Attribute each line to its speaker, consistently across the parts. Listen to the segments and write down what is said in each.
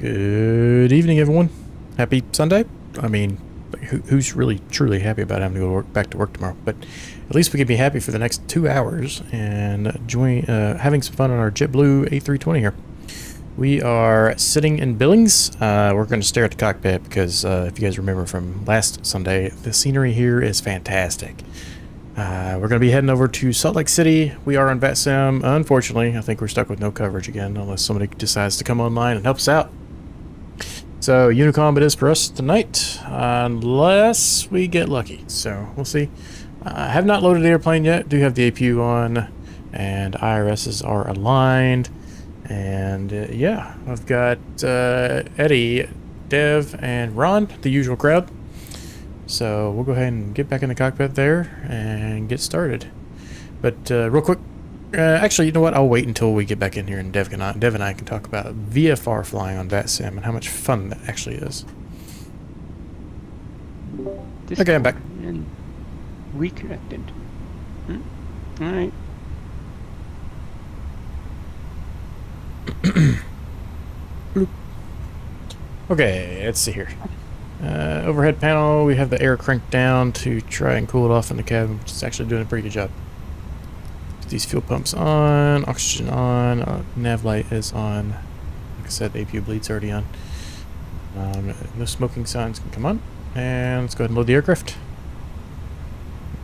Speaker 1: Good evening, everyone. Happy Sunday. I mean, who's really truly happy about having to go back to work tomorrow? But at least we can be happy for the next 2 hours and having some fun on our JetBlue A320 here. We are sitting in Billings. We're going to stare at the cockpit because if you guys remember from last Sunday, the scenery here is fantastic. We're going to be heading over to Salt Lake City. We are on VATSIM. Unfortunately, I think we're stuck with no coverage again unless somebody decides to come online and help us out. So Unicom it is for us tonight, unless we get lucky. So we'll see. I have not loaded the airplane yet. Do have the APU on, and IRSs are aligned. And yeah, I've got Eddie, Dev, and Ron, the usual crowd. So we'll go ahead and get back in the cockpit there and get started. But real quick, actually, you know what? I'll wait until we get back in here and Dev and I can talk about VFR flying on VATSIM and how much fun that actually is. Okay, I'm back.
Speaker 2: And reconnected. Alright.
Speaker 1: Okay, let's see here. Overhead panel, we have the air cranked down to try and cool it off in the cabin, which is actually doing a pretty good job. These fuel pumps on, oxygen on, nav light is on. Like I said, the APU bleed's already on. No smoking signs can come on. And let's go ahead and load the aircraft.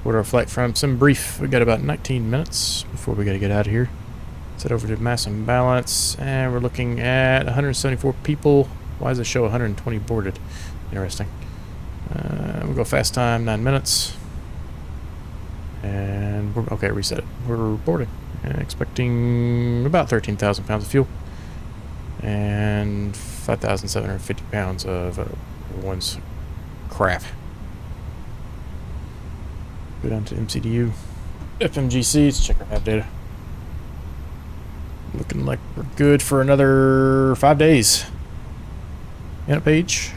Speaker 1: Order our flight from SYMPL. We've got about 19 minutes before we got to get out of here. Set over to mass and balance, and we're looking at 174 people. Why does it show 120 boarded? Interesting. We'll go fast time, 9 minutes. And we're, okay, reset it. We're boarding. And expecting about 13,000 pounds of fuel. And 5,750 pounds of one's crap. Go down to MCDU. FMGC, let's check our nav data. Looking like we're good for another 5 days. Unit page.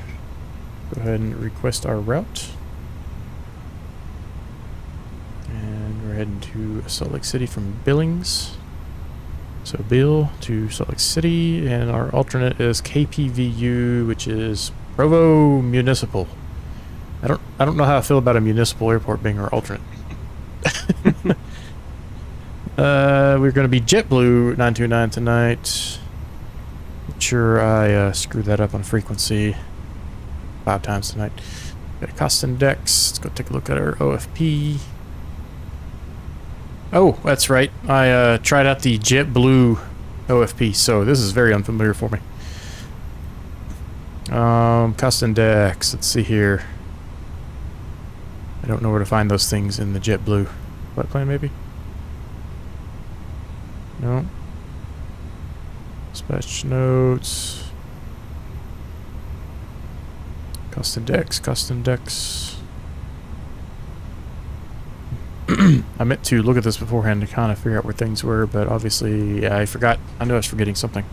Speaker 1: Go ahead and request our route. And we're heading to Salt Lake City from Billings. So Bill to Salt Lake City, and our alternate is KPVU, which is Provo Municipal. I don't know how I feel about a municipal airport being our alternate. We're going to be JetBlue 929 tonight. Not sure I screwed that up on frequency 5 times tonight. Got a cost index. Let's go take a look at our OFP. Oh, that's right. I tried out the JetBlue OFP, so this is very unfamiliar for me. Cost index. Let's see here. I don't know where to find those things in the JetBlue flight plan, maybe. No. Dispatch notes. Cost index, cost index. I meant to look at this beforehand to kind of figure out where things were, but obviously I forgot. I knew I was forgetting something.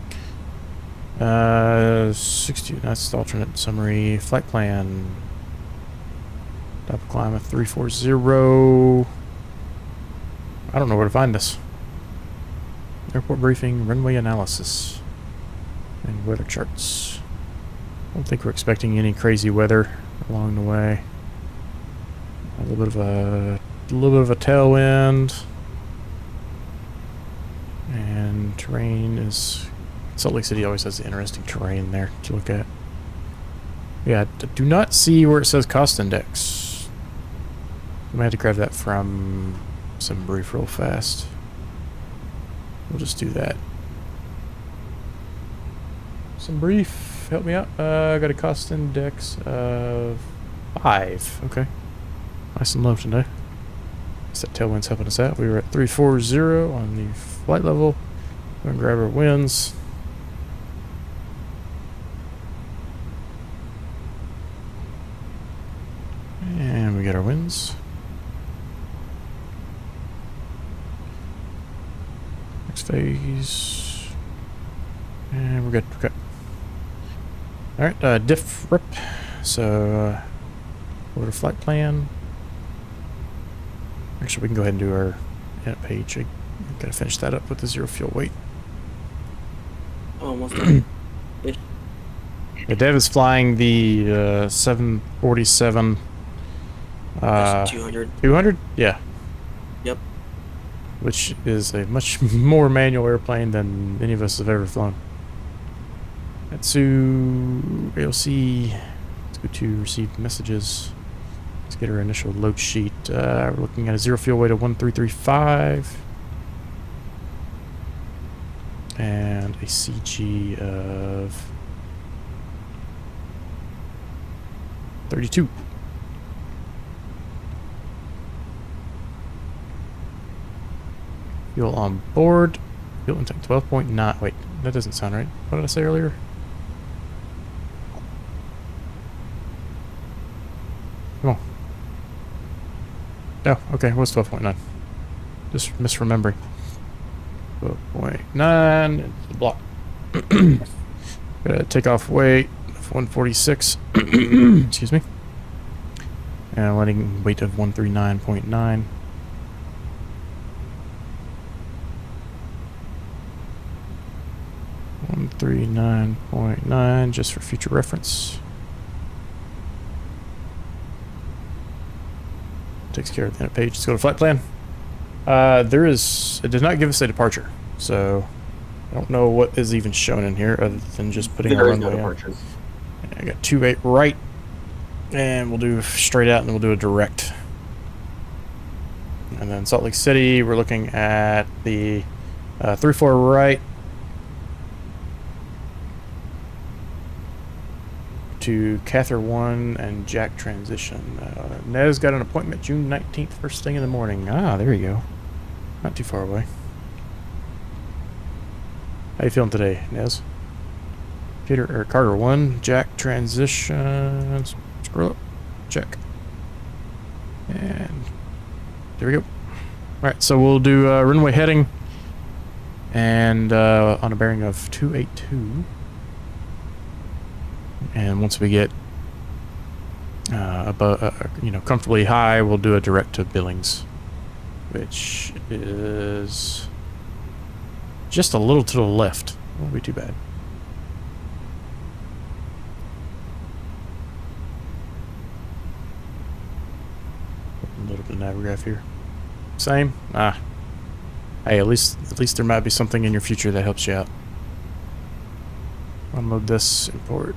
Speaker 1: 60, that's the alternate summary. Flight plan. Top of climb of 340. I don't know where to find this. Airport briefing, runway analysis, and weather charts. I don't think we're expecting any crazy weather along the way. A little bit of a tailwind, and terrain is. Salt Lake City always has the interesting terrain there to look at. Yeah, I do not see where it says cost index. I might have to grab that from some brief real fast. We'll just do that. Some brief, help me out. I got a cost index of 5. Okay. Nice and low today. Guess that tailwind's helping us out. We were at 340 on the flight level. We're gonna grab our winds. And we get our winds. Phase, and we're good. Okay. All right. Diff rip. So order flight plan. Actually, we can go ahead and do our unit page. I gotta finish that up with the 0 fuel weight.
Speaker 3: Almost done.
Speaker 1: The Dev is flying the 747.
Speaker 3: 200.
Speaker 1: 200? Yeah.
Speaker 3: Yep.
Speaker 1: Which is a much more manual airplane than any of us have ever flown. Atsu ALC. Let's go to receive messages. Let's get our initial load sheet. We're looking at a 0 fuel weight of 1335. And a CG of 32. Fuel on board. Fuel intake 12.9. Wait, that doesn't sound right. What did I say earlier? Come on. Oh, okay. It was 12.9. Just misremembering. 12.9. It's the block. Got a takeoff weight of 146. Excuse me. And a landing weight of 139.9. 139.9, just for future reference. Takes care of the page. Let's go to flight plan. It did not give us a departure, so I don't know what is even shown in here other than just putting our runway in. I got 28 right, and we'll do straight out, and then we'll do a direct. And then Salt Lake City, we're looking at the 34 right to Cather 1 and Jack transition. Nez got an appointment June 19th, first thing in the morning. Ah, there you go. Not too far away. How you feeling today, Nez? Carter 1, Jack transition. Scroll up. Check. And there we go. Alright, so we'll do runway heading and on a bearing of 282. And once we get above, comfortably high, we'll do a direct to Billings, which is just a little to the left. Won't be too bad. A little bit of navgraph here. Same. Ah. Hey, at least there might be something in your future that helps you out. Unload this, import,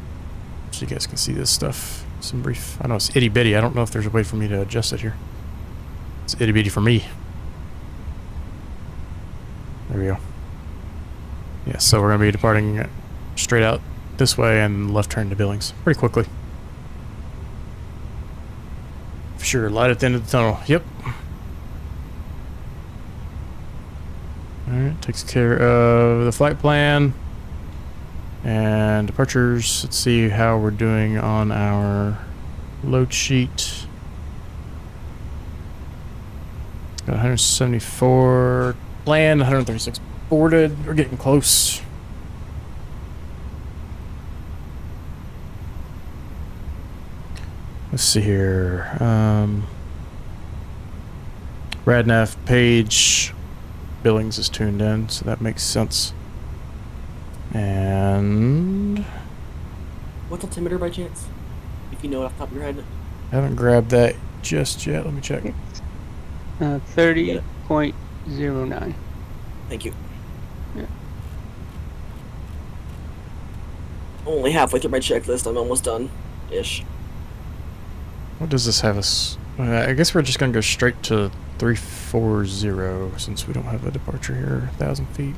Speaker 1: so you guys can see this stuff. Some brief. I know it's itty bitty. I don't know if there's a way for me to adjust it here. It's itty bitty for me. There we go. Yeah, so we're gonna be departing straight out this way and left turn to Billings pretty quickly. For sure, light at the end of the tunnel. Yep. Alright, takes care of the flight plan. And departures, let's see how we're doing on our load sheet. Got 174 planned, 136 boarded. We're getting close. Let's see here. Radnav page Billings is tuned in, so that makes sense. And
Speaker 3: what's altimeter by chance? If you know it off the top of your head.
Speaker 1: I haven't grabbed that just yet. Let me check.
Speaker 2: 30.09.
Speaker 3: Thank you.
Speaker 2: Yeah.
Speaker 3: Only halfway through my checklist. I'm almost done, ish.
Speaker 1: What does this have us? I guess we're just gonna go straight to 340 since we don't have a departure here. 1,000 feet.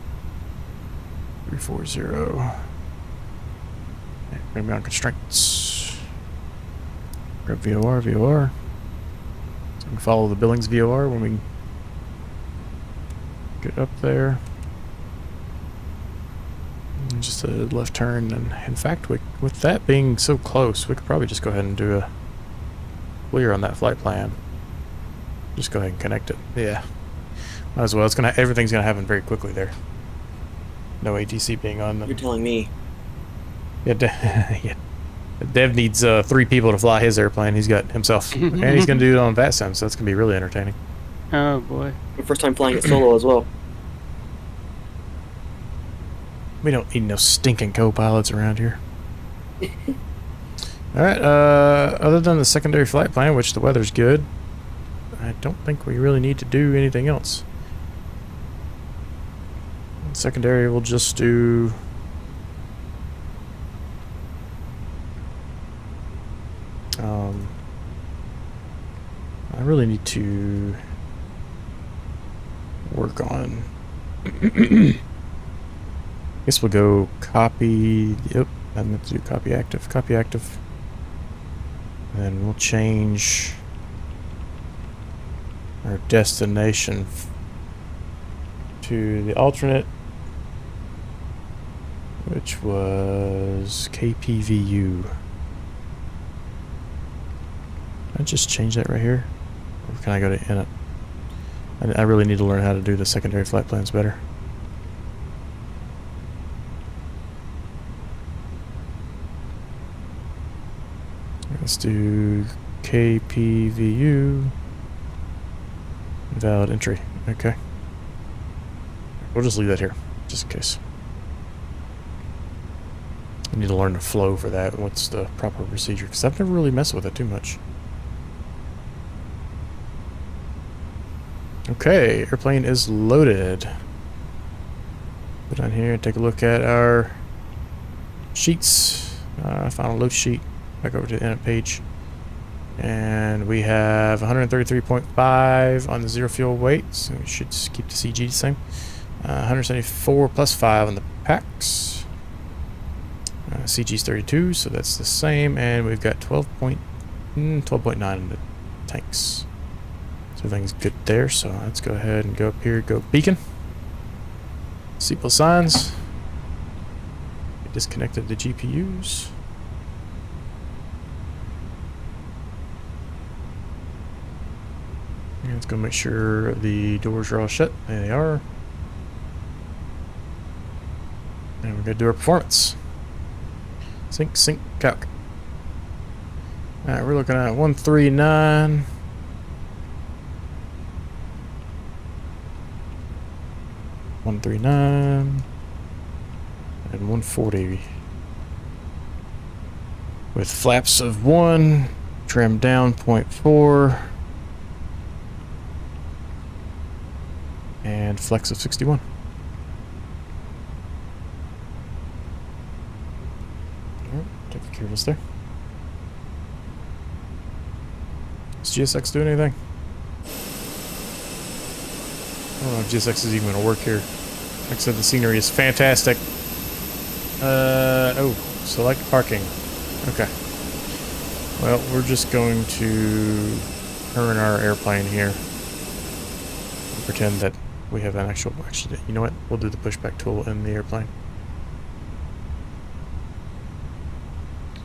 Speaker 1: 340. We're gonna be on constraints. Grab VOR. So we can follow the Billings VOR when we get up there. And just a left turn, and in fact, with that being so close, we could probably just go ahead and do a clear on that flight plan. Just go ahead and connect it. Yeah, might as well. Everything's gonna happen very quickly there. No ATC being on them.
Speaker 3: You're telling me.
Speaker 1: Yeah, yeah. Dev needs 3 people to fly his airplane. He's got himself, and he's gonna do it on VATSIM, so that's gonna be really entertaining.
Speaker 2: Oh boy.
Speaker 3: My first time flying it solo as well.
Speaker 1: We don't need no stinking co-pilots around here. Alright, other than the secondary flight plan, which the weather's good, I don't think we really need to do anything else. Secondary, we'll just do... I really need to work on... I guess we'll go copy... Yep, I meant to do copy active. Copy active. And we'll change our destination to the alternate, which was KPVU. I just change that right here? Or can I go to init? I really need to learn how to do the secondary flight plans better. Let's do KPVU. Valid entry. Okay. We'll just leave that here, just in case. I need to learn the flow for that. What's the proper procedure? Because I've never really messed with it too much. Okay, airplane is loaded. Put on here, take a look at our sheets. Final load sheet. Back over to the edit page. And we have 133.5 on the zero fuel weight, so we should just keep the CG the same. 174 plus 5 on the packs. CG's 32, so that's the same. And we've got 12.9 on the tanks. So everything's good there, so let's go ahead and go up here, go beacon. SYMPL signs. We disconnected the GPUs. And let's go make sure the doors are all shut. There they are. And we're going to do our performance. Sync, calc. Alright, we're looking at 139. And 140. With flaps of 1, trim down 0.4. And flex of 61. Alright, take care of this there. Does GSX do anything? I don't know if GSX is even going to work here. Like I said, the scenery is fantastic. Oh, select parking. Okay. Well, we're just going to turn our airplane here. And pretend that we have an actual... Actually, you know what? We'll do the pushback tool in the airplane.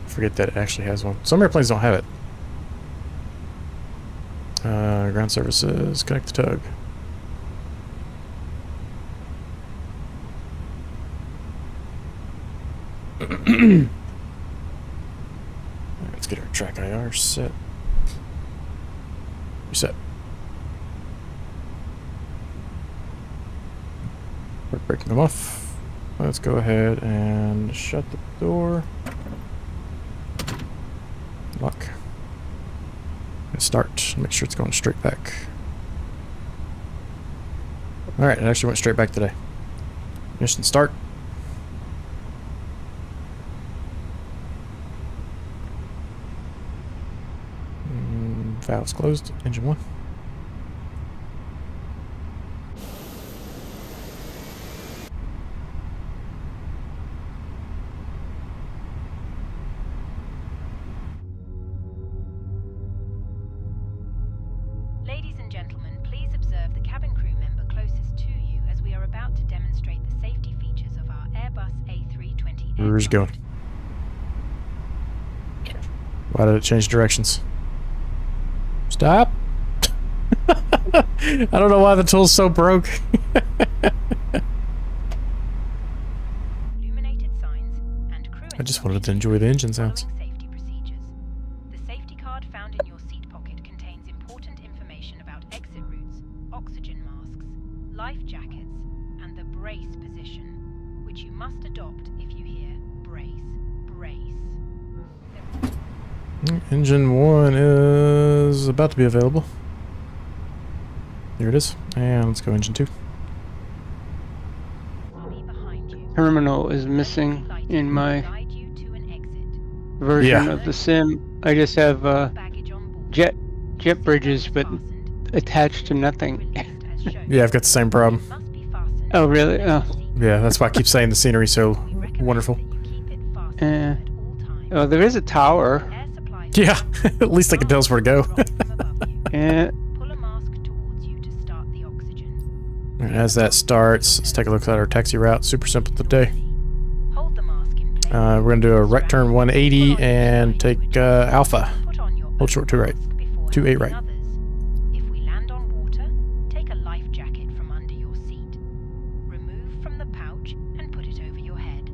Speaker 1: Forget that it actually has one. Some airplanes don't have it. Ground services, connect the tug. Let's get our track IR set. Reset. We're breaking them off. Let's go ahead and shut the door. Lock. And start. Make sure it's going straight back. Alright, it actually went straight back today. Ignition start. Valves closed. Engine 1.
Speaker 4: Ladies and gentlemen, please observe the cabin crew member closest to you as we are about to demonstrate the safety features of our Airbus A320
Speaker 1: Where's it going? Why did it change directions? Stop! I don't know why the tool's so broke.
Speaker 4: Illuminated signs and crew
Speaker 1: I just wanted to enjoy the engine sounds.
Speaker 4: following safety procedures. The safety card found in your seat pocket contains important information about exit routes, oxygen masks, life jackets, and the brace position, which you must adopt if you hear brace, brace.
Speaker 1: Engine 1 is about to be available. Here it is. And let's go engine 2.
Speaker 2: Terminal is missing in my version of the sim. I just have jet bridges, but attached to nothing.
Speaker 1: Yeah, I've got the same problem.
Speaker 2: Oh, really? Oh.
Speaker 1: Yeah, that's why I keep saying the scenery's so wonderful.
Speaker 2: Oh, there is a tower.
Speaker 1: Yeah, at least I can tell us where to go.
Speaker 2: Yeah.
Speaker 1: And as that starts, let's take a look at our taxi route. Super simple today. We're going to do a right turn 180 and take Alpha. Hold short 2 right. 28 right.
Speaker 4: If we land on water, take a life jacket from under your seat. Remove from the pouch and put it over your head.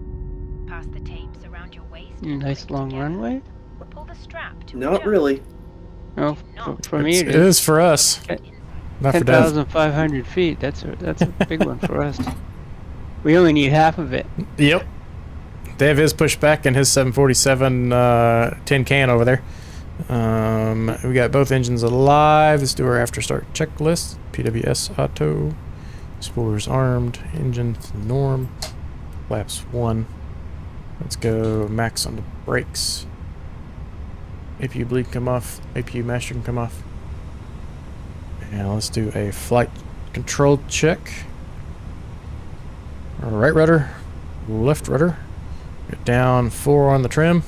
Speaker 4: Pass the tapes around your waist.
Speaker 2: Nice long runway.
Speaker 4: Pull the strap to
Speaker 3: Not really.
Speaker 2: Oh, for me
Speaker 1: It is for us. Not for Dev.
Speaker 2: 10,500 feet. That's a big one for us. We only need half of it.
Speaker 1: Yep. Dev is pushed back in his 747 tin can over there. We got both engines alive. Let's do our after start checklist. PWS auto. Spoilers armed. Engine to norm. Flaps 1. Let's go max on the brakes. APU bleed come off. APU master can come off. And let's do a flight control check. Right rudder. Left rudder. Get down 4 on the trim.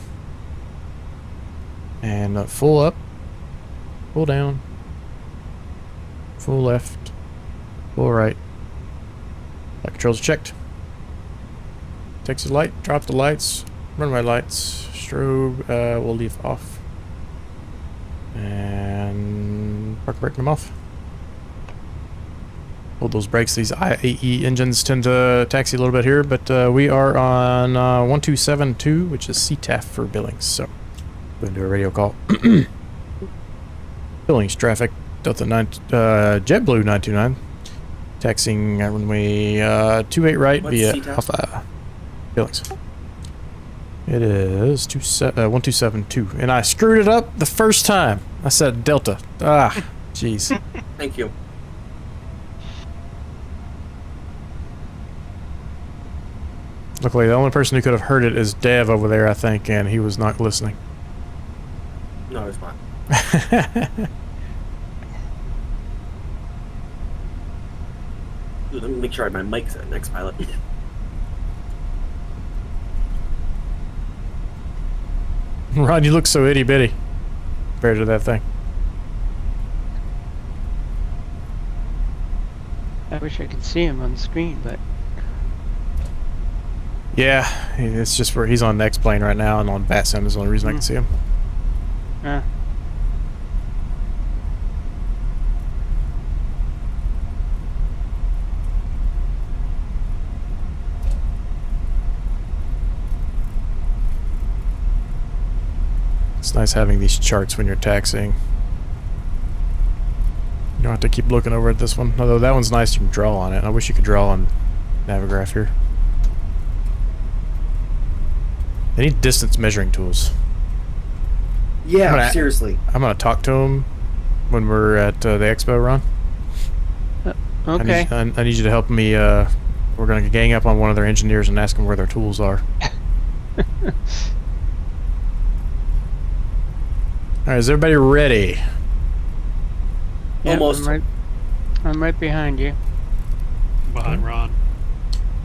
Speaker 1: And full up. Full down. Full left. Full right. Flight controls are checked. Takes the light. Drop the lights. Runway lights. Strobe we'll leave off. And park brake them off. Hold those brakes. These IAE engines tend to taxi a little bit here, but we are on 1272, which is CTAF for Billings. So we're going to do a radio call. Billings traffic, Delta 9, JetBlue 929, taxiing runway 28 right via
Speaker 3: CTAF?
Speaker 1: Alpha Billings. It is 1272, and I screwed it up the first time. I said Delta. Ah, jeez.
Speaker 3: Thank you.
Speaker 1: Luckily, the only person who could have heard it is Dev over there, I think, and he was not listening.
Speaker 3: No, it's fine. Dude, let me make sure my mic's at next pilot.
Speaker 1: Ron, you look so itty bitty compared to that thing.
Speaker 2: I wish I could see him on the screen, but
Speaker 1: Yeah, it's just where he's on the X plane right now, and on VATSIM is the only reason I can see him. It's nice having these charts when you're taxiing. You don't have to keep looking over at this one. Although that one's nice, you can draw on it. I wish you could draw on Navigraph here. They need distance measuring tools.
Speaker 3: Yeah, seriously.
Speaker 1: I'm gonna talk to them when we're at the expo, Ron.
Speaker 2: okay.
Speaker 1: I need you to help me. We're gonna gang up on one of their engineers and ask them where their tools are. All right, is everybody ready?
Speaker 2: Yeah,
Speaker 3: Almost.
Speaker 2: I'm right behind you.
Speaker 5: Behind Ron.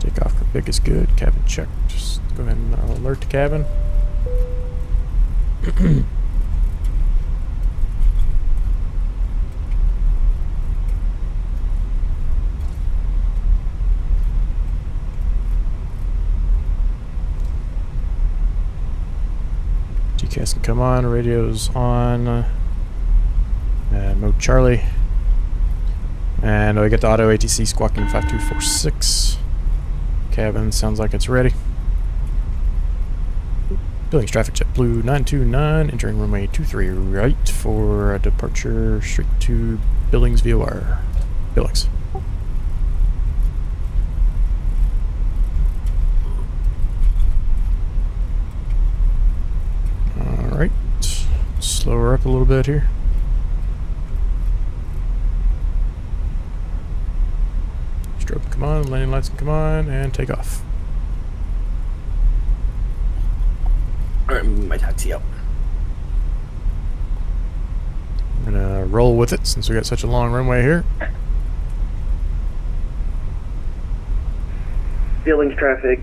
Speaker 1: Take off the biggest good. Cabin check. Just go ahead and alert the cabin. GCAS can come on. Radio's on. Mode Charlie. And we got the auto ATC squawking 5246. Cabin sounds like it's ready. Billings traffic JetBlue 929 entering runway 23 right for a departure straight to Billings VOR. Billings. power up a little bit here. Strobe, come on, landing lights can come on, and take off.
Speaker 3: Alright, my taxi out.
Speaker 1: I'm gonna roll with it since we got such a long runway here.
Speaker 6: Billings traffic,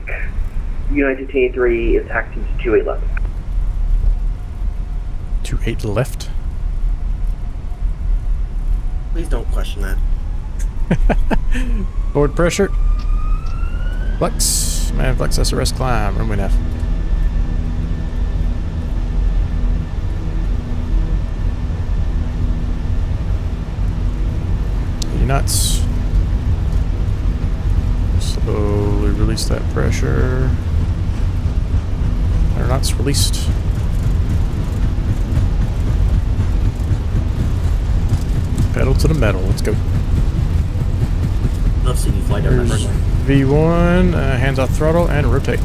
Speaker 6: United 283 is taxiing to 28 left.
Speaker 1: 28 left.
Speaker 3: Please don't question that.
Speaker 1: Board pressure. Flex. Man, flex SRS climb. Runway nav. Nuts. Slowly release that pressure. Or knots released. Pedal to the metal. Let's go.
Speaker 3: Love seeing you fly down that
Speaker 1: There's
Speaker 3: runway.
Speaker 1: V1. Hands off throttle and rotate.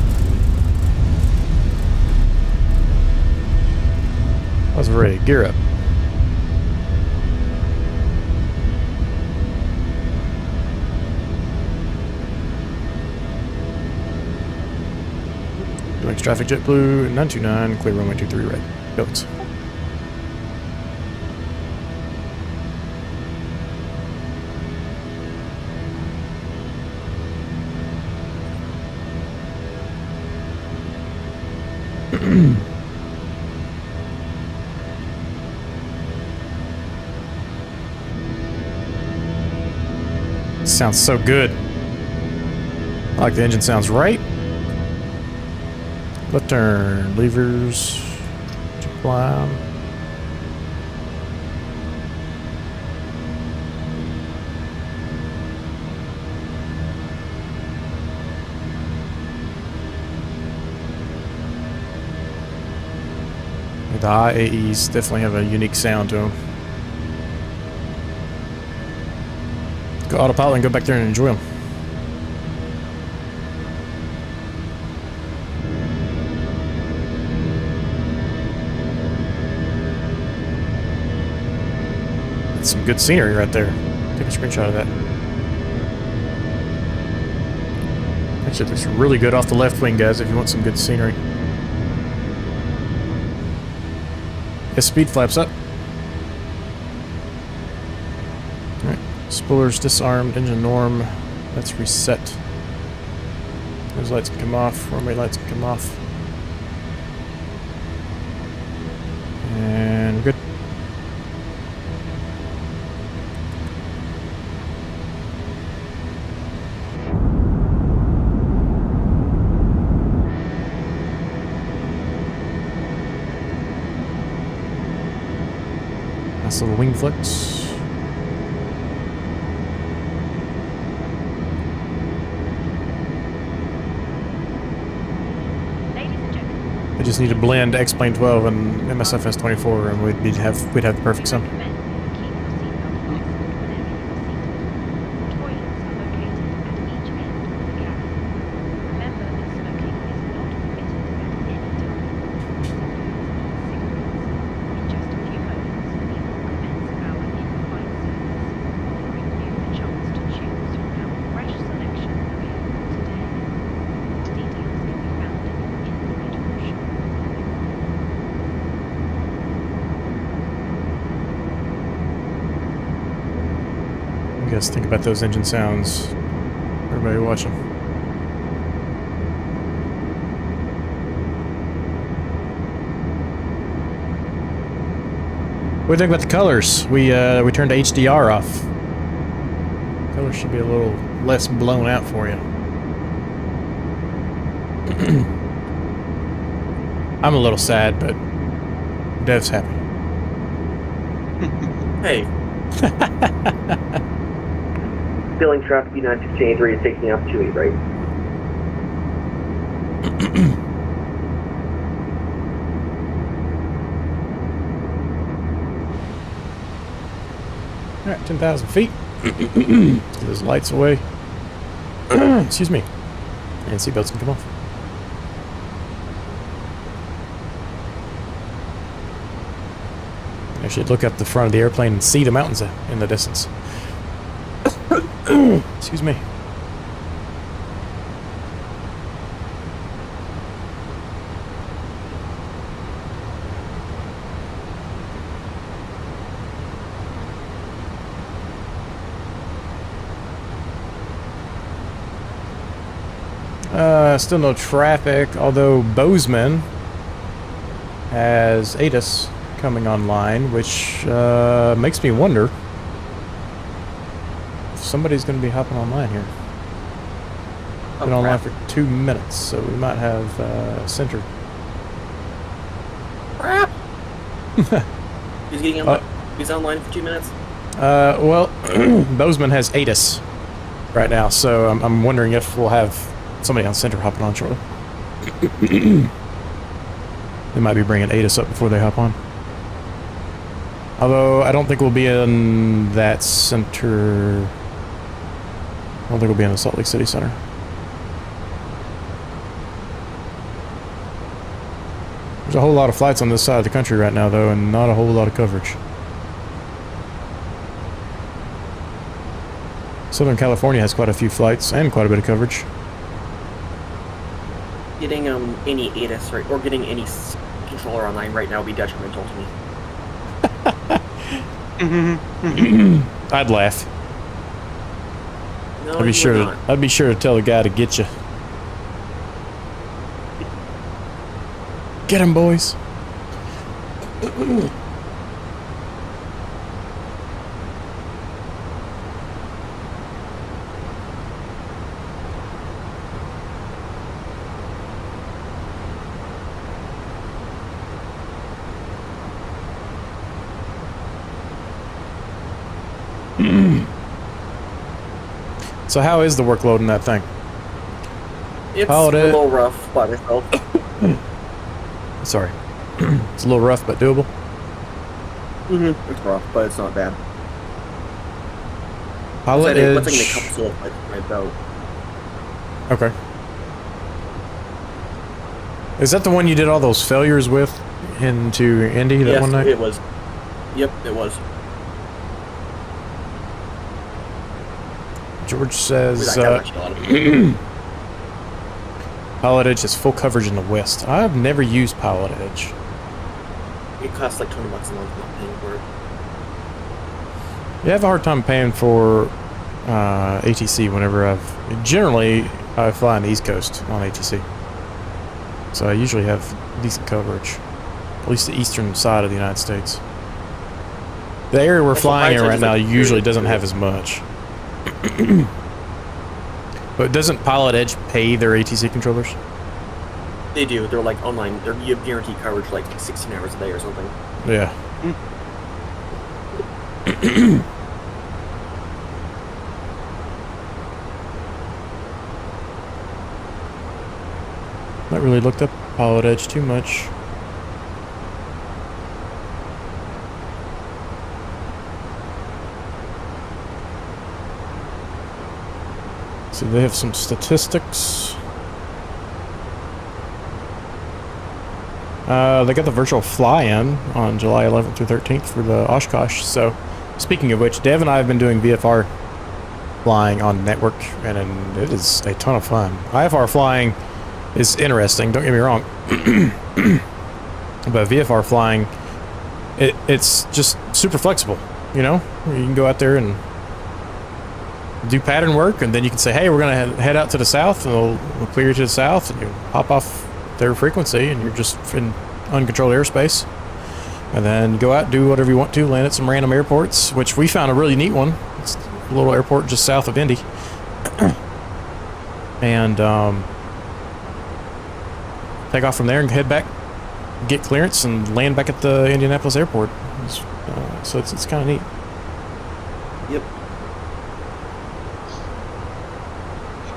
Speaker 1: I was ready. Gear up. Billings traffic JetBlue 929, clear runway 23 red. Billings. Sounds so good. I like the engine sounds right. Left turn, levers, climb. The IAEs definitely have a unique sound to them. Go autopilot and go back there and enjoy them. That's some good scenery right there. Take a screenshot of that. Actually, it looks really good off the left wing, guys, if you want some good scenery. Yes, speed flaps up. Alright, spoilers disarmed, engine norm. That's reset. Those lights can come off, runway lights can come off. And we're good. Nice little wing flex. I just need to blend X-Plane 12 and MSFS 24 and we'd have the perfect sound. What do you guys think about those engine sounds? Everybody watching. What do you think about the colors? We turned HDR off. Colors should be a little less blown out for you. I'm a little sad, but Dev's happy.
Speaker 3: Hey.
Speaker 6: Billings traffic, United 283 is taking off 28 right.
Speaker 1: Alright, 10,000 feet. Get those lights away. Excuse me. And seatbelts can come off. Actually, look up the front of the airplane and see the mountains in the distance. Excuse me. Still no traffic, although Bozeman has ATIS coming online, which makes me wonder if somebody's going to be hopping online here. Been online for 2 minutes, so we might have center.
Speaker 3: Crap! He's getting online. He's online for 2 minutes.
Speaker 1: Well, Bozeman has ATIS right now, so I'm wondering if we'll have somebody on center hopping on shortly. They might be bringing ATIS up before they hop on. Although, I don't think we'll be in that center. I don't think we'll be in the Salt Lake City Center. There's a whole lot of flights on this side of the country right now, though, and not a whole lot of coverage. Southern California has quite a few flights and quite a bit of coverage.
Speaker 3: Getting any ATIS right, or getting any controller online right now would be detrimental to me.
Speaker 1: I'd laugh.
Speaker 3: No,
Speaker 1: I'd be
Speaker 3: you
Speaker 1: sure.
Speaker 3: would not.
Speaker 1: I'd be sure to tell the guy to get you. Get him, boys. So how is the workload in that thing?
Speaker 3: It's
Speaker 1: Pilot
Speaker 3: a
Speaker 1: it.
Speaker 3: little rough by myself.
Speaker 1: Sorry. It's a little rough, but doable.
Speaker 3: It's rough, but it's not bad.
Speaker 1: Pilot
Speaker 3: What's
Speaker 1: Edge.
Speaker 3: in a couple of like my belt?
Speaker 1: Okay. Is that the one you did all those failures with into Indy that
Speaker 3: Yes,
Speaker 1: one night?
Speaker 3: it was. Yep, it was.
Speaker 1: George says
Speaker 3: That guy watched a lot of it.
Speaker 1: Pilot Edge has full coverage in the West. I've never used Pilot Edge.
Speaker 3: It costs like $20 a month, not paying for it.
Speaker 1: Yeah, I have a hard time paying for ATC whenever I fly on the East Coast on ATC. So I usually have decent coverage. At least the eastern side of the United States. The area we're
Speaker 3: Also,
Speaker 1: flying in
Speaker 3: Pilot
Speaker 1: right
Speaker 3: Edge is
Speaker 1: now
Speaker 3: like
Speaker 1: usually
Speaker 3: very
Speaker 1: doesn't
Speaker 3: good.
Speaker 1: have as much. But doesn't Pilot Edge pay their ATC controllers?
Speaker 3: They do. They're like online. You have guaranteed coverage like 16 hours a day or something.
Speaker 1: Yeah. Not really looked up Pilot Edge too much. So they have some statistics. They got the virtual fly-in on July 11th through 13th for the Oshkosh. So, speaking of which, Dev and I have been doing VFR flying on network, and it is a ton of fun. IFR flying is interesting, don't get me wrong. But VFR flying, it's just super flexible, you know? You can go out there and do pattern work, and then you can say, hey, we're going to head out to the south, and we'll clear you to the south, and you hop off their frequency, and you're just in uncontrolled airspace. And then go out and do whatever you want to, land at some random airports, which we found a really neat one. It's a little airport just south of Indy. And take off from there and head back, get clearance, and land back at the Indianapolis airport. So it's kind of neat.
Speaker 3: Yep.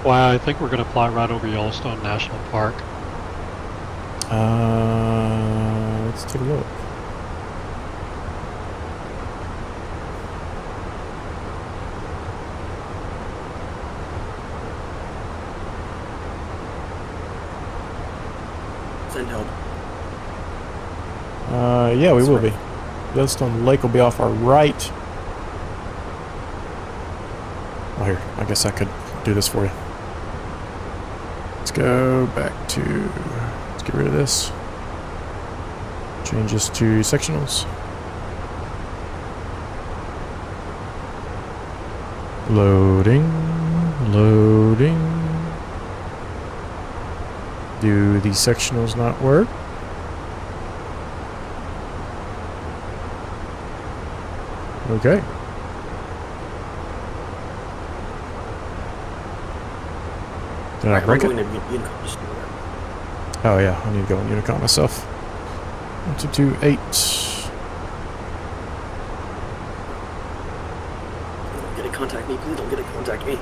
Speaker 5: Wow, I think we're going to fly right over Yellowstone National Park.
Speaker 1: Let's take a look.
Speaker 3: Send help.
Speaker 1: Yeah, we will be. Yellowstone Lake will be off our right. Oh, here. I guess I could do this for you. Let's go back to... Let's get rid of this. Change this to sectionals. Loading. Loading. Do these sectionals not work? Okay. Did I break it? Oh yeah, I need to go in Unicom myself. 1228.
Speaker 3: Don't get to contact me, please don't get to contact me.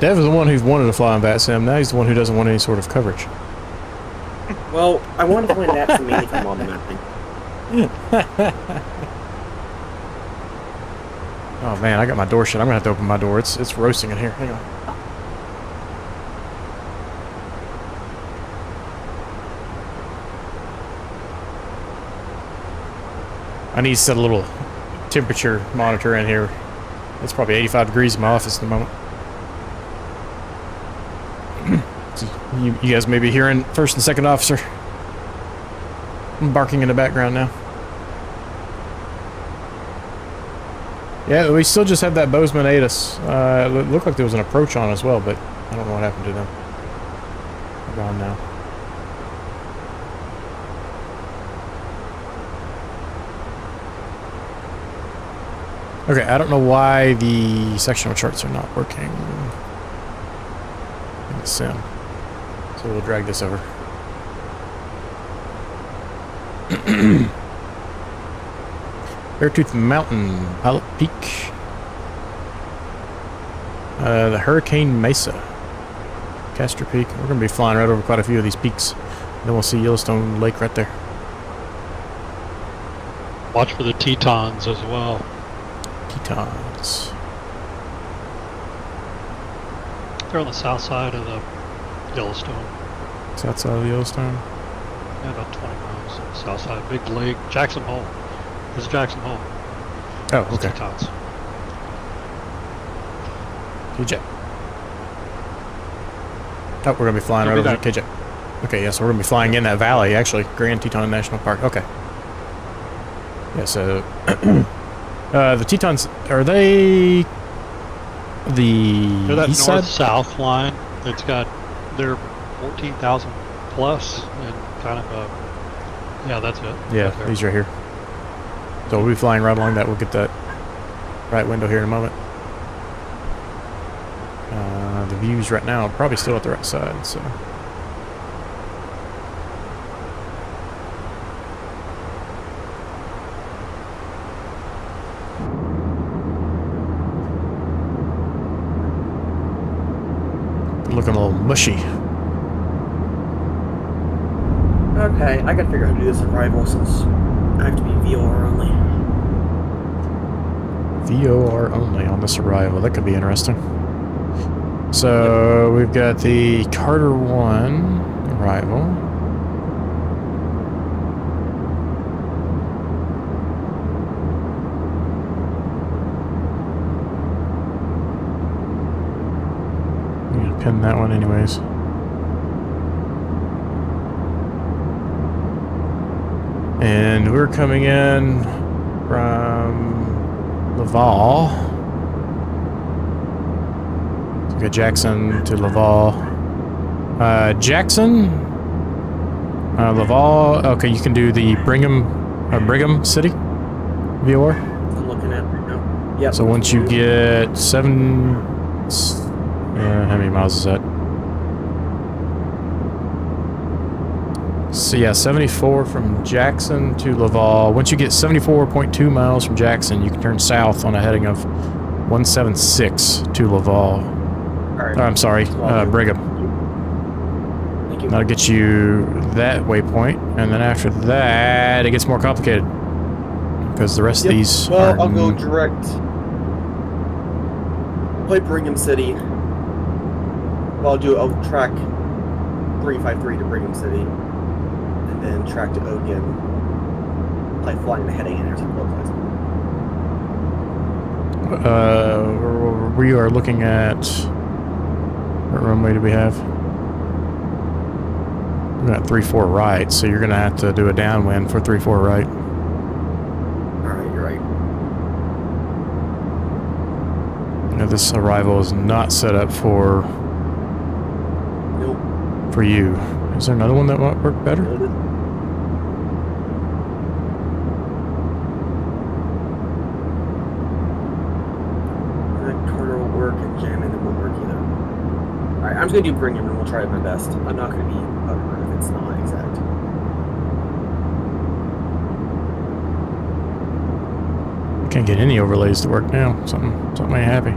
Speaker 1: Dev is the one who's wanted to fly on VATSIM. Now he's the one who doesn't want any sort of coverage.
Speaker 6: Well, I wanted to find that to mainly from on the mapping.
Speaker 1: Oh man, I got my door shut. I'm gonna have to open my door. It's roasting in here. Hang on. I need to set a little temperature monitor in here. It's probably 85 degrees in my office at the moment. So you guys may be hearing first and second officer barking in the background now. Yeah, we still just have that Bozeman 8 us. It looked like there was an approach on as well, but I don't know what happened to them. They're gone now. Okay, I don't know why the sectional charts are not working in the sim. So we'll drag this over. Beartooth Mountain, Pilot Peak. The Hurricane Mesa. Castor Peak. We're going to be flying right over quite a few of these peaks. Then we'll see Yellowstone Lake right there.
Speaker 5: Watch for the Tetons as well.
Speaker 1: Tetons.
Speaker 5: They're on the south side of the Yellowstone.
Speaker 1: South side of the Yellowstone.
Speaker 5: Yeah, about 20 miles. South side, big lake. Jackson Hole. This is Jackson Hole.
Speaker 1: Oh, okay.
Speaker 5: Tetons.
Speaker 1: KJ. Oh, we're going to be flying right over to KJ. Okay, yeah, so we're going to be flying in that valley, actually. Grand Teton National Park. Okay. Yeah, so... the Tetons, are they...
Speaker 5: They're that
Speaker 1: east side?
Speaker 5: north-south line. It's got... They're 14,000 plus and kind of a... Yeah, that's it.
Speaker 1: Yeah,
Speaker 5: right there.
Speaker 1: these right here. So we'll be flying right along that. We'll get that right window here in a moment. The views right now are probably still at the right side, so... Looking a little mushy.
Speaker 3: Okay, I gotta figure out how to do this arrival since I have to be VOR only.
Speaker 1: VOR only on this arrival. That could be interesting. So we've got the Carter 1 arrival. I'm gonna pin that one anyways. And we're coming in from Laval. So we got Jackson to Laval. Jackson, Laval. Okay, you can do the Brigham City VOR.
Speaker 3: I'm looking at it right now. Yeah.
Speaker 1: So once you get how many miles is that? So yeah, 74 from Jackson to Laval. Once you get 74.2 miles from Jackson, you can turn south on a heading of 176 to Laval.
Speaker 3: Alright.
Speaker 1: I'm sorry, Brigham.
Speaker 3: Thank you.
Speaker 1: That'll get you that waypoint, and then after that, it gets more complicated because the rest of these.
Speaker 3: Well,
Speaker 1: are
Speaker 3: I'll go direct. Play Brigham City. I'll track 353 to Brigham City, and then track to Ogun, like flying the heading and intercept both sides.
Speaker 1: We are looking at... What runway do we have? We're at 34 right, so you're going to have to do a downwind for 34 right.
Speaker 3: Alright, you're right.
Speaker 1: Now, this arrival is not set up for
Speaker 3: Nope.
Speaker 1: you. Is there another one that might work better?
Speaker 3: Noted. That corner won't work, and jamming it won't work either. Alright, I'm just gonna do Brigham and we'll try my best. I'm not gonna be buttered if it's not exact.
Speaker 1: Can't get any overlays to work now. Something ain't happy.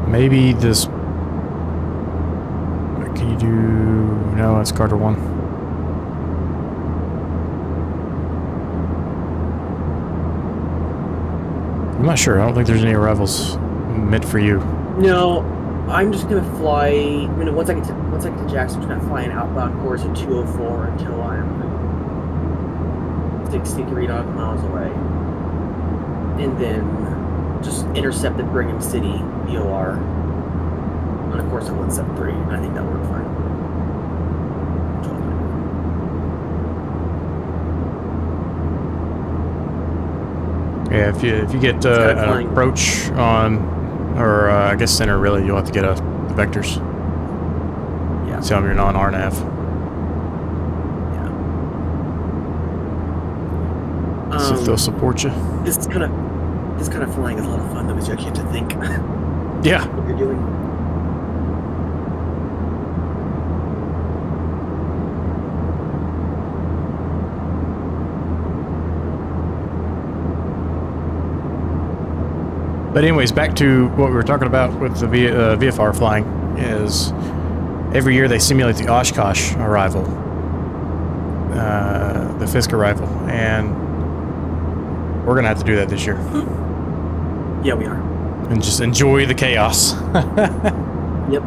Speaker 1: Maybe this... Can you do... No, it's Carter 1. I'm not sure. I don't think there's any arrivals meant for you.
Speaker 3: No, I'm just gonna fly. I mean, once I get to Jackson, I'm just gonna fly an outbound course at 204 until I'm 63 nautical miles away, and then just intercept at Brigham City VOR on a course at 173. And I think that worked fine.
Speaker 1: Yeah, if you get an approach on, or I guess center really, you'll have to get the vectors.
Speaker 3: Yeah.
Speaker 1: Tell them you're non-RNAV.
Speaker 3: Yeah.
Speaker 1: See if they'll support you.
Speaker 3: This kind of flying is a lot of fun though, because you actually have to think
Speaker 1: Yeah.
Speaker 3: what you're doing.
Speaker 1: But anyways, back to what we were talking about with the VFR flying is every year they simulate the Oshkosh arrival, the Fisk arrival, and we're gonna have to do that this year.
Speaker 3: Yeah, we are.
Speaker 1: And just enjoy the chaos.
Speaker 3: Yep.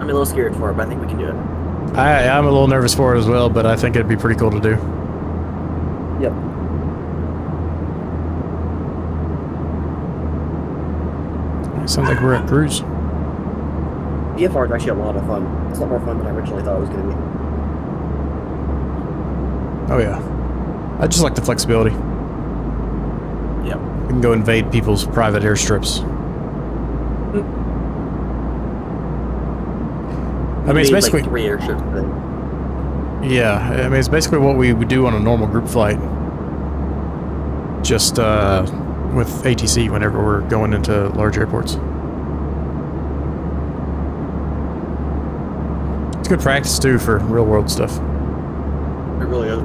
Speaker 3: I'm a little scared for it, but I think we can do it.
Speaker 1: I'm a little nervous for it as well, but I think it'd be pretty cool to do.
Speaker 3: Yep.
Speaker 1: It sounds like we're at cruise.
Speaker 3: VFR is actually a lot of fun. It's a lot more fun than I originally thought it was going to be.
Speaker 1: Oh yeah. I just like the flexibility.
Speaker 3: Yep.
Speaker 1: We can go invade people's private airstrips. I mean, it's basically...
Speaker 3: like 3 airships. But...
Speaker 1: Yeah, I mean, it's basically what we would do on a normal group flight. Just with ATC whenever we're going into large airports. It's good practice, too, for real-world stuff.
Speaker 3: It really is.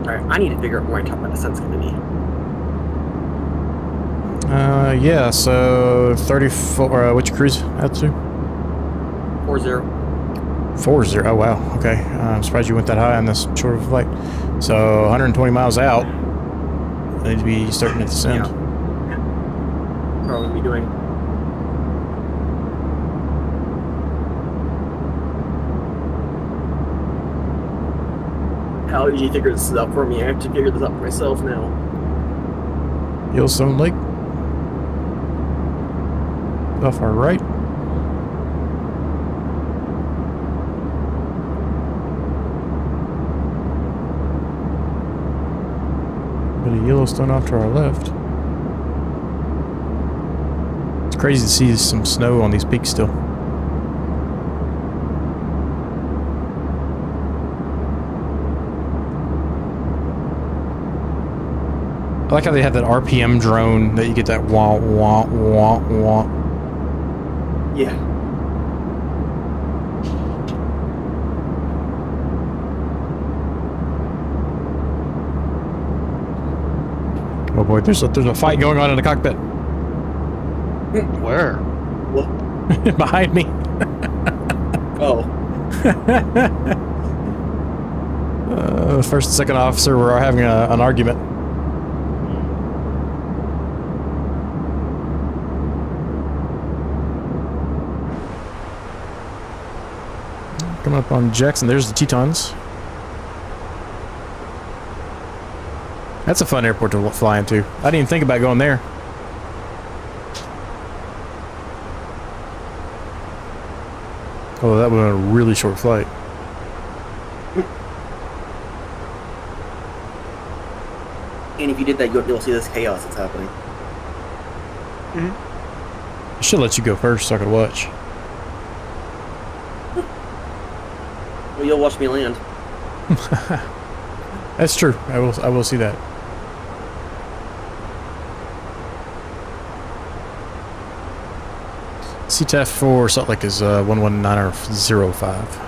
Speaker 3: Alright, I need to figure out where my top of the descent's going to be.
Speaker 1: Yeah, so 34, which cruise altitude?
Speaker 3: 40.
Speaker 1: 40, oh wow, okay. I'm surprised you went that high on this short of a flight. So 120 miles out, I need to be starting to descend.
Speaker 3: Yeah. Probably be doing. How did you figure this out for me? I have to figure this out for myself now.
Speaker 1: Yellowstone Lake. Off our right. Bit of Yellowstone off to our left. It's crazy to see some snow on these peaks still. I like how they have that RPM drone that you get that wah wah wah wah.
Speaker 3: Yeah.
Speaker 1: Oh boy, there's a fight going on in the cockpit.
Speaker 5: Where?
Speaker 3: What?
Speaker 1: Behind me.
Speaker 3: Oh.
Speaker 1: First and second officer were having an argument. Coming up on Jackson, there's the Tetons. That's a fun airport to fly into. I didn't even think about going there. Oh, that would have been a really short flight.
Speaker 3: And if you did that, you'll see this chaos that's happening.
Speaker 1: I should let you go first so I could watch.
Speaker 3: Well, you'll watch me land.
Speaker 1: That's true. I will see that. CTAF for Salt Lake is 11905.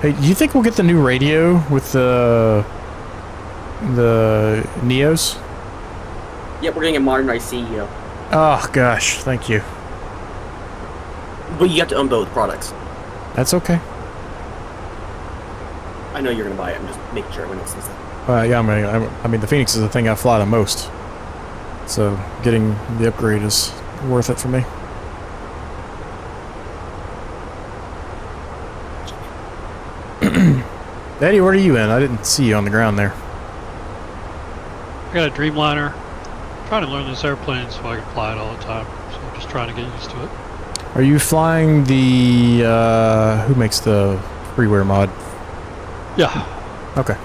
Speaker 1: Hey, do you think we'll get the new radio with the Neos?
Speaker 3: Yep, we're getting a modernized CEO.
Speaker 1: Oh gosh, thank you.
Speaker 3: But you have to own both products.
Speaker 1: That's okay.
Speaker 3: I know you're going to buy it. I'm just making sure everyone else sees that.
Speaker 1: Yeah, I mean, the Phoenix is the thing I fly the most. So, getting the upgrade is worth it for me. Eddie, what are you in? I didn't see you on the ground there.
Speaker 5: I got a Dreamliner. I'm trying to learn this airplane so I can fly it all the time. So I'm just trying to get used to it.
Speaker 1: Are you flying the, who makes the freeware mod?
Speaker 5: Yeah.
Speaker 1: Okay.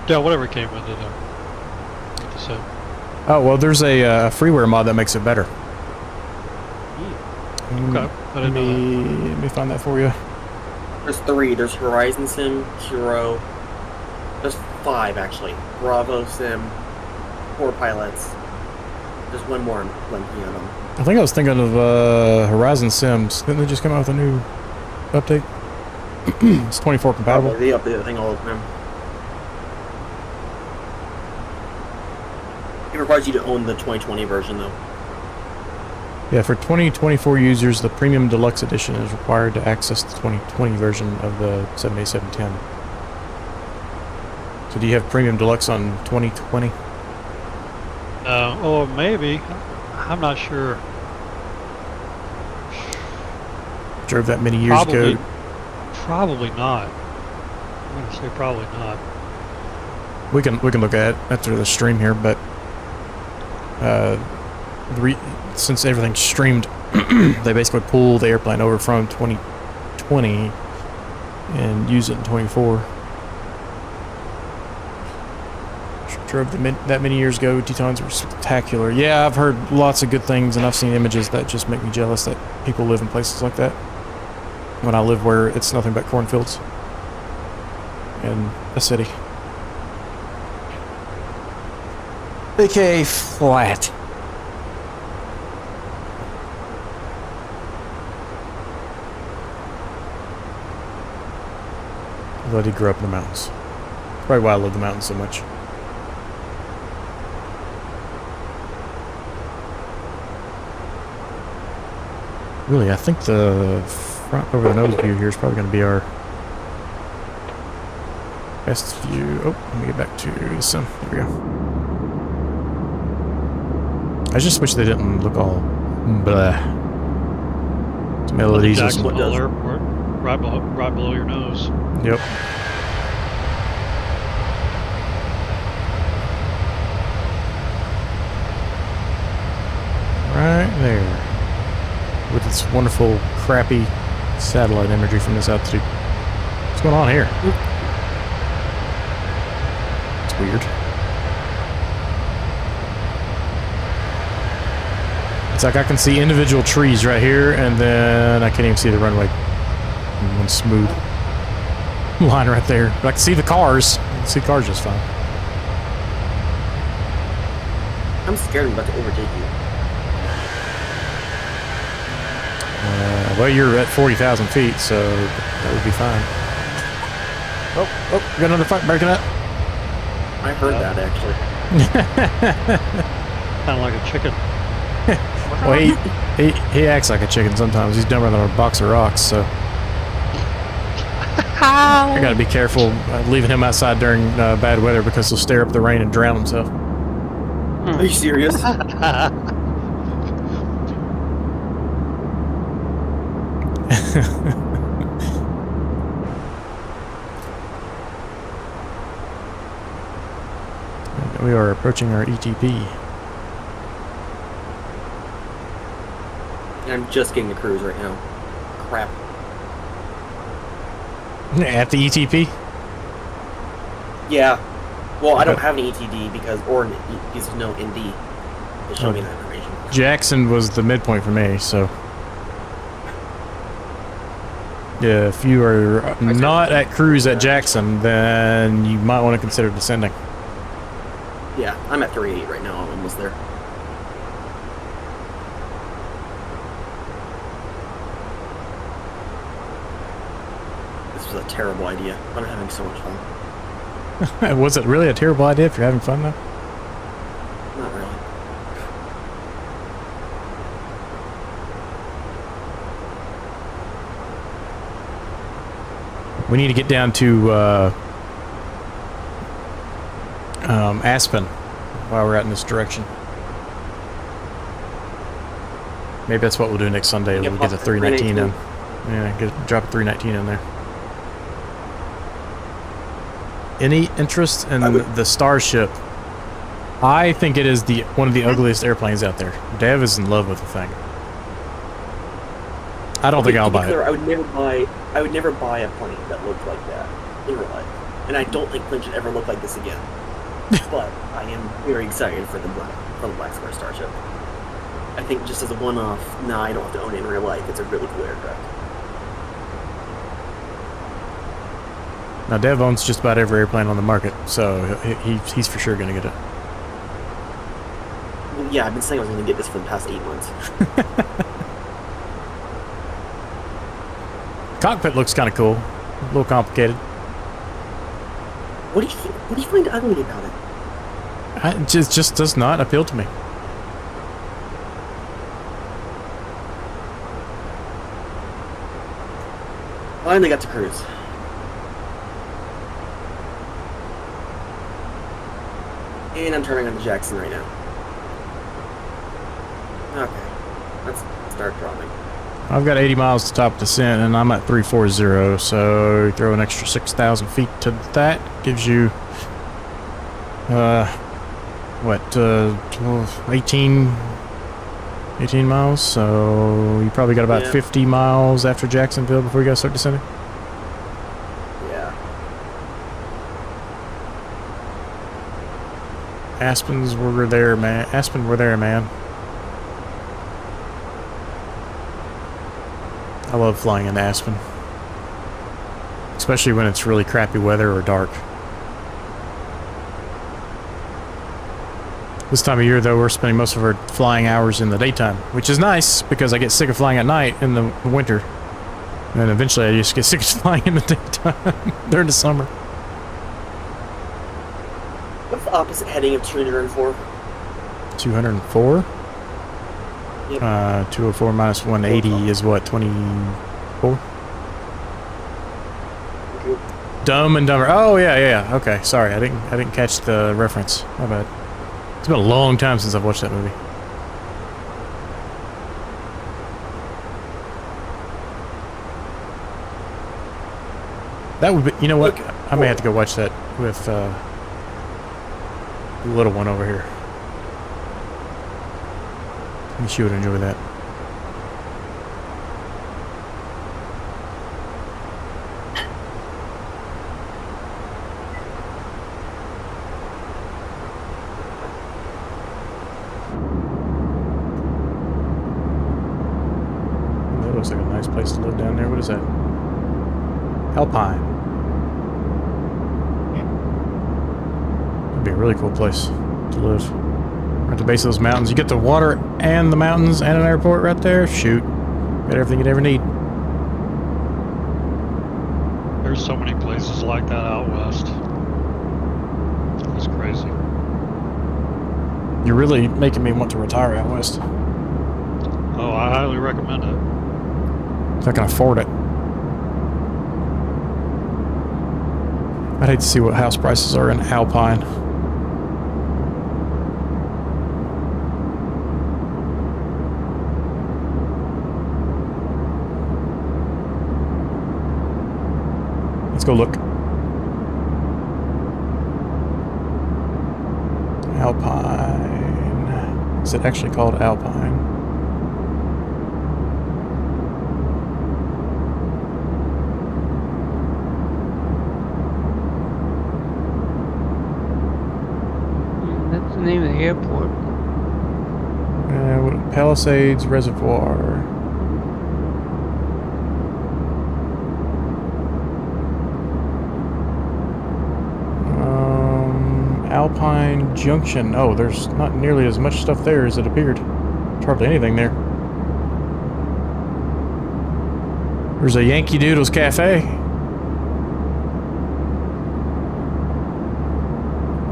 Speaker 5: Yeah, whatever came with it. With the set.
Speaker 1: Oh, well, there's a freeware mod that makes it better.
Speaker 5: Okay. I didn't know that.
Speaker 1: Let me find that for you.
Speaker 3: There's 3. There's Horizon Sim, Hero. There's 5, actually. Bravo Sim, 4 pilots. There's one more I'm blanking on them.
Speaker 1: I think I was thinking of Horizon Sims. Didn't they just come out with a new update? It's 24 compatible.
Speaker 3: Probably they update the thing all the time. It requires you to own the 2020 version, though.
Speaker 1: Yeah, for 2024 users, the Premium Deluxe Edition is required to access the 2020 version of the 787-10. So do you have Premium Deluxe on 2020?
Speaker 5: Oh, maybe. I'm not sure.
Speaker 1: Drove that many years ago.
Speaker 5: Probably not. I'm going to say probably not.
Speaker 1: We can look at it after the stream here, but since everything's streamed, they basically pull the airplane over from 2020 and use it in 24. Drove that many years ago. Tetons were spectacular. Yeah, I've heard lots of good things, and I've seen images that just make me jealous that people live in places like that. When I live where it's nothing but cornfields and a city. AKA flat. Although I did grow up in the mountains. Probably why I love the mountains so much. Really, I think the front over the nose view here is probably going to be our best view. Oh, let me get back to the sim. There we go. I just wish they didn't look all blah. Some melodies.
Speaker 5: Jacksonville Airport, right below your nose.
Speaker 1: Yep. Right there. With its wonderful, crappy satellite imagery from this altitude. What's going on here? It's weird. It's like I can see individual trees right here, and then I can't even see the runway. One smooth line right there. But I can see the cars. I can see cars just fine.
Speaker 3: I'm scared I'm about to overtake you.
Speaker 1: Well, you're at 40,000 feet, so that would be fine. Oh, got another fight breaking up.
Speaker 3: I heard that, actually.
Speaker 5: Kind of like a chicken.
Speaker 1: Well, he acts like a chicken sometimes. He's dumber than a box of rocks, so I gotta be careful leaving him outside during bad weather because he'll stare up the rain and drown himself.
Speaker 3: Are you serious?
Speaker 1: We are approaching our ETP.
Speaker 3: I'm just getting a cruise right now. Crap.
Speaker 1: At the ETP?
Speaker 3: Yeah. Well, I don't
Speaker 1: Okay.
Speaker 3: have an ETD because there's no ND to show me that information.
Speaker 1: Jackson was the midpoint for me, so. Yeah, if you are not at cruise at Jackson, then you might want to consider descending.
Speaker 3: Yeah, I'm at 38 right now. I'm almost there. This was a terrible idea. I'm having so much fun.
Speaker 1: Was it really a terrible idea if you're having fun, though?
Speaker 3: Not really.
Speaker 1: We need to get down to Aspen while we're out in this direction. Maybe that's what we'll do next Sunday.
Speaker 3: Yeah,
Speaker 1: We'll get a
Speaker 3: pop
Speaker 1: 319 in.
Speaker 3: 319.
Speaker 1: Yeah, drop a 319 in there. Any interest in the Starship? I think it is one of the ugliest airplanes out there. Dev is in love with the thing. I don't think I'll buy it.
Speaker 3: I would never buy a plane that looked like that in real life, and I don't think planes should ever look like this again. But I am very excited for the Black Square Starship. I think just as a one-off, I don't have to own it in real life. It's a really cool aircraft.
Speaker 1: Now Dev owns just about every airplane on the market, so he's for sure going to get it.
Speaker 3: Well, yeah, I've been saying I was going to get this for the past 8 months.
Speaker 1: Cockpit looks kind of cool, a little complicated.
Speaker 3: What do you find ugly about it?
Speaker 1: It just does not appeal to me.
Speaker 3: Finally got to cruise. And I'm turning on the Jackson right now. Okay, let's start dropping.
Speaker 1: I've got 80 miles to top descent, and I'm at 340, so you throw an extra 6,000 feet to that. Gives you, 18 miles, so you probably got about 50 miles after Jacksonville before you gotta start descending.
Speaker 3: Yeah.
Speaker 1: Aspen, we're there, man. I love flying in Aspen. Especially when it's really crappy weather or dark. This time of year, though, we're spending most of our flying hours in the daytime, which is nice because I get sick of flying at night in the winter. And eventually I just get sick of flying in the daytime during the summer.
Speaker 3: What's the opposite heading of 204?
Speaker 1: 204?
Speaker 3: Yep.
Speaker 1: 204 minus 180 is what, 24? Dumb and Dumber. Oh yeah. Okay, sorry, I didn't catch the reference. My bad. It's been a long time since I've watched that movie. That would be. You know what? I may have to go watch that with the little one over here. I think she would enjoy that. That looks like a nice place to live down there. What is that? Alpine. That'd be a really cool place to live. Right at the base of those mountains. You get the water and the mountains and an airport right there. Shoot. Got everything you'd ever need.
Speaker 5: There's so many places like that out west. It's crazy.
Speaker 1: You're really making me want to retire out west.
Speaker 5: Oh, I highly recommend it.
Speaker 1: If I can afford it. I'd hate to see what house prices are in Alpine. Let's go look. Alpine. Is it actually called Alpine?
Speaker 2: That's the name of the airport.
Speaker 1: Palisades Reservoir. Alpine Junction. Oh, there's not nearly as much stuff there as it appeared. There's hardly anything there. There's a Yankee Doodles Cafe.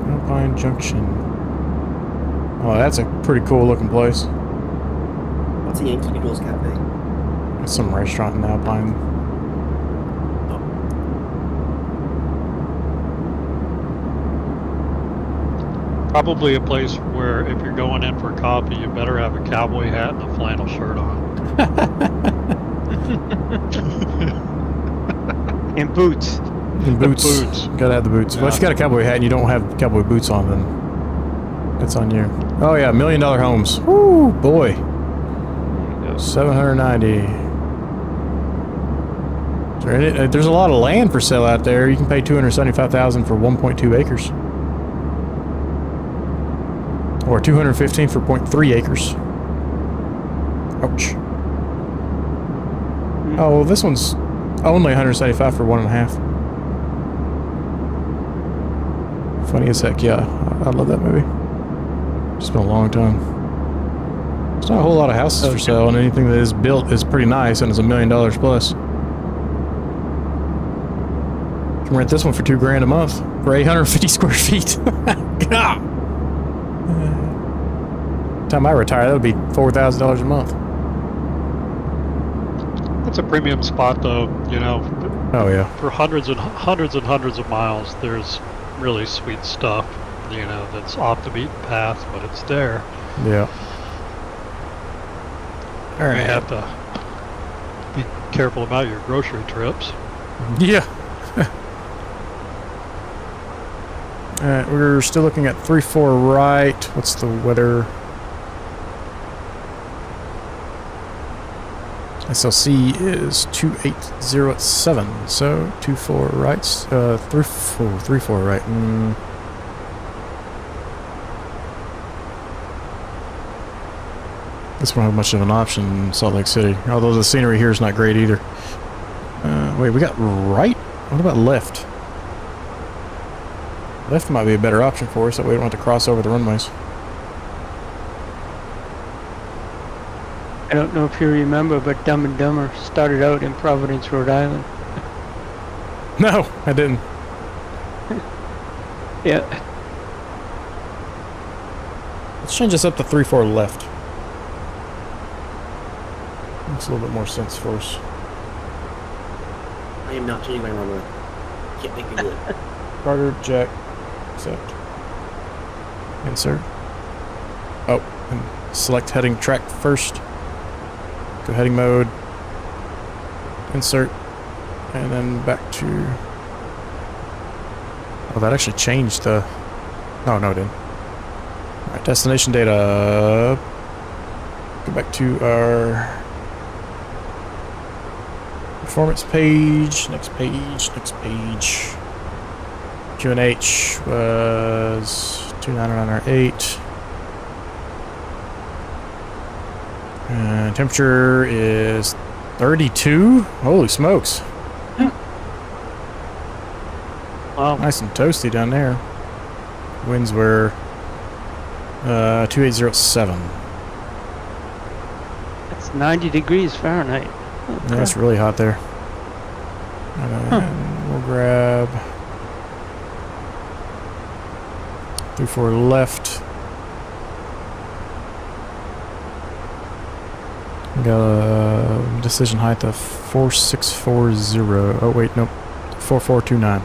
Speaker 1: Alpine Junction. Oh, that's a pretty cool looking place.
Speaker 3: What's a Yankee Doodles Cafe?
Speaker 1: It's some restaurant in Alpine.
Speaker 5: Probably a place where if you're going in for coffee, you better have a cowboy hat and a flannel shirt on.
Speaker 2: And boots.
Speaker 1: And boots.
Speaker 5: Boots.
Speaker 1: Gotta have the boots. Well, if you got a cowboy hat and you don't have cowboy boots on, then that's on you. Oh yeah, $1 Million Homes. Woo, boy. 790. There's a lot of land for sale out there. You can pay $275,000 for 1.2 acres. Or 215 for 0.3 acres. Ouch. Oh, well, this one's only 175 for 1.5. Funny as heck, yeah. I love that movie. It's been a long time. There's not a whole lot of houses for sale, and anything that is built is pretty nice and is $1 million plus. You can rent this one for $2,000 a month for 850 square feet. God. Time I retire, that would be $4,000 a month.
Speaker 5: It's a premium spot, though. You know.
Speaker 1: Oh yeah.
Speaker 5: For hundreds and hundreds and hundreds of miles, there's really sweet stuff. You know, that's off the beaten path, but it's there.
Speaker 1: Yeah. All
Speaker 5: You
Speaker 1: right.
Speaker 5: have to be careful about your grocery trips.
Speaker 1: Yeah. Alright, we're still looking at 3-4 right. What's the weather? SLC is 2807, so 24 rights, 34 right. This won't have much of an option in Salt Lake City, although the scenery here is not great either. Wait, we got right? What about left? Left might be a better option for us, that way we don't have to cross over the runways.
Speaker 2: I don't know if you remember, but Dumb and Dumber started out in Providence, Rhode Island.
Speaker 1: No, I didn't.
Speaker 2: Yeah.
Speaker 1: Let's change this up to 3-4 left. Makes a little bit more sense for us.
Speaker 3: I am not changing my runway. Can't make me do it.
Speaker 1: Carter, Jack, accept. Insert. Oh, and select heading track first. Go heading mode. Insert. And then back to... Oh, that actually changed the... Oh, no, it didn't. Alright, destination data. Go back to our... performance page. Next page. Next page. QNH was 2998. Temperature is 32. Holy smokes.
Speaker 2: Wow.
Speaker 1: Nice and toasty down there. Winds were 2807.
Speaker 2: That's 90 degrees Fahrenheit.
Speaker 1: Yeah, it's really hot there. And we'll grab 3-4 left. We got a decision height of 4640. Oh wait, nope, 4429.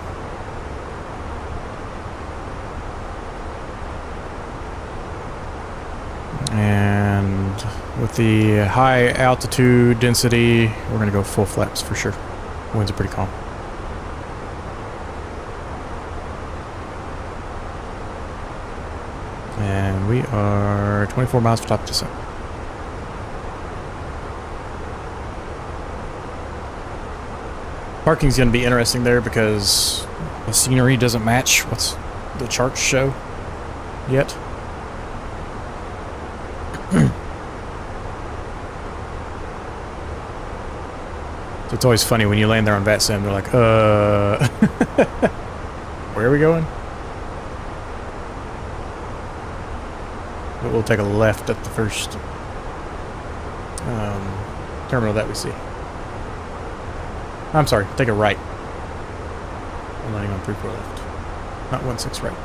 Speaker 1: And with the high altitude density, we're gonna go full flaps for sure. Winds are pretty calm. And we are 24 miles for top descent. Parking's going to be interesting there because the scenery doesn't match what's the charts show yet. So it's always funny when you land there on VATSIM, they're like, where are we going? But we'll take a left at the first terminal that we see. I'm sorry, take a right. I'm landing on 34 left, not 16 right.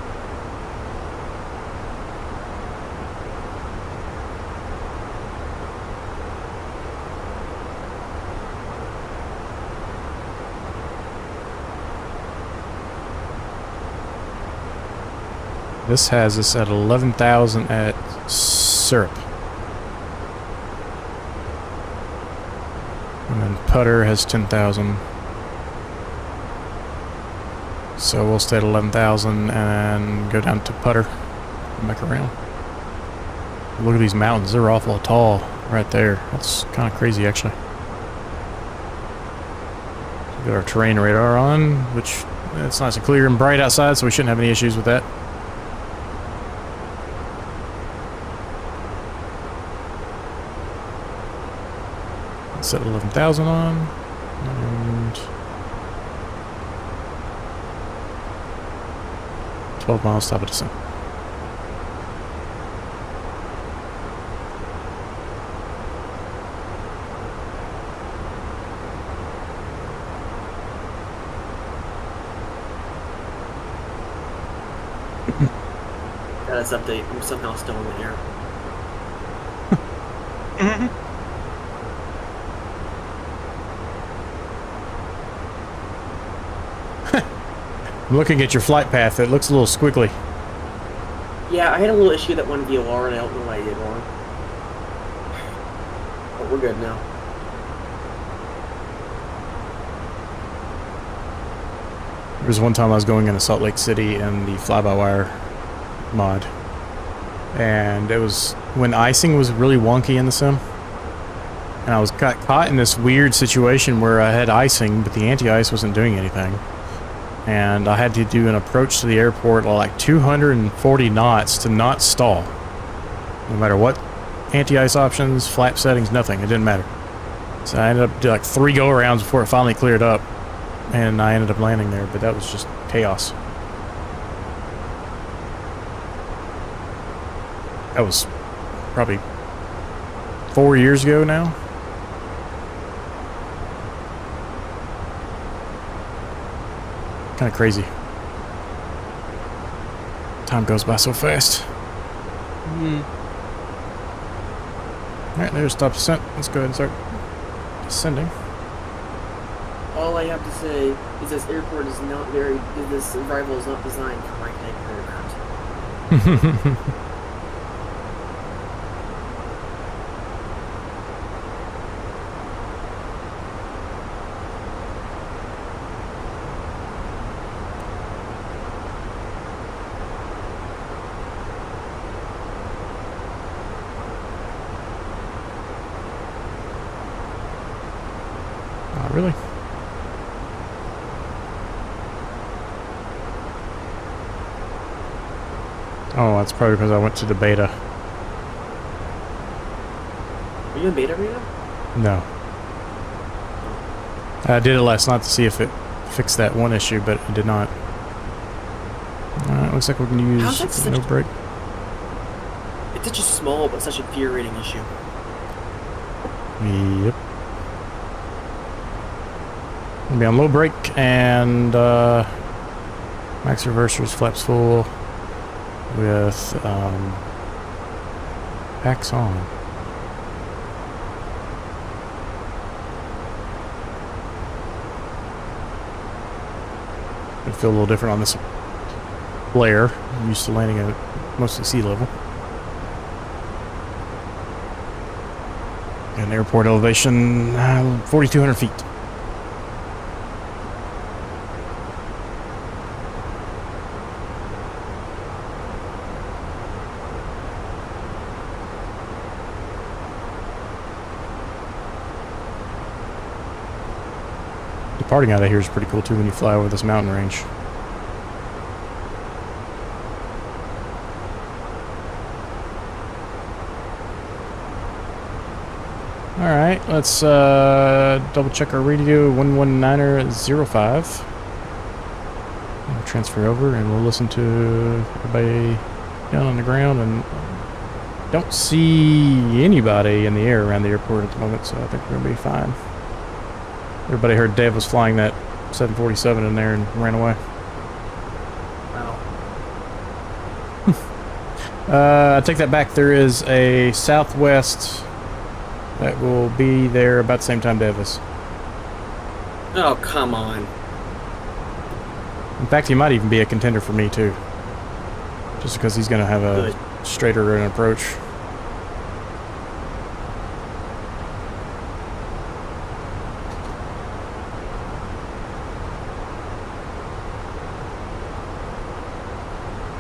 Speaker 1: This has us at 11,000 at Syrup. And then Putter has 10,000. So we'll stay at 11,000 and go down to Putter. Come back around. Look at these mountains. They're awful tall right there. That's kind of crazy, actually. So got our terrain radar on, which it's nice and clear and bright outside, so we shouldn't have any issues with that. Set 11,000 on, and 12 miles top of descent.
Speaker 3: Status update. I'm somehow still in the air.
Speaker 1: I'm looking at your flight path. It looks a little squiggly.
Speaker 3: Yeah, I had a little issue that one VOR, and I don't know what I did wrong. But we're good now.
Speaker 1: There was one time I was going into Salt Lake City in the fly-by-wire mod. And it was when icing was really wonky in the sim. And I got caught in this weird situation where I had icing, but the anti-ice wasn't doing anything. And I had to do an approach to the airport at like 240 knots to not stall. No matter what anti-ice options, flap settings, nothing. It didn't matter. So I ended up doing like 3 go-arounds before it finally cleared up. And I ended up landing there, but that was just chaos. That was probably 4 years ago now. Kind of crazy. Time goes by so fast. Alright, there's top descent. Let's go ahead and start descending.
Speaker 3: All I have to say is this airport is not very. This arrival is not designed for my type of aircraft.
Speaker 1: Really? Oh, that's probably because I went to the beta.
Speaker 3: Are you in beta right now?
Speaker 1: No. I did it last night to see if it fixed that one issue, but it did not. Looks like we can
Speaker 3: How's
Speaker 1: use
Speaker 3: that
Speaker 1: no brake.
Speaker 3: It's such a small but such infuriating issue.
Speaker 1: Yep. Gonna be on low brake and max reversers, flaps full with packs on. It'll feel a little different on this flare. I'm used to landing at mostly sea level. And airport elevation, 4,200 feet. Departing out of here is pretty cool too when you fly over this mountain range. Alright, let's double check our radio 11905. We'll transfer over and we'll listen to everybody down on the ground, and don't see anybody in the air around the airport at the moment, so I think we're going to be fine. Everybody heard Dave was flying that 747 in there and ran away.
Speaker 3: Wow.
Speaker 1: I take that back. There is a Southwest that will be there about the same time Dave is.
Speaker 3: Oh, come on.
Speaker 1: In fact, he might even be a contender for me too. Just because he's going to have a
Speaker 3: Good.
Speaker 1: straighter an approach.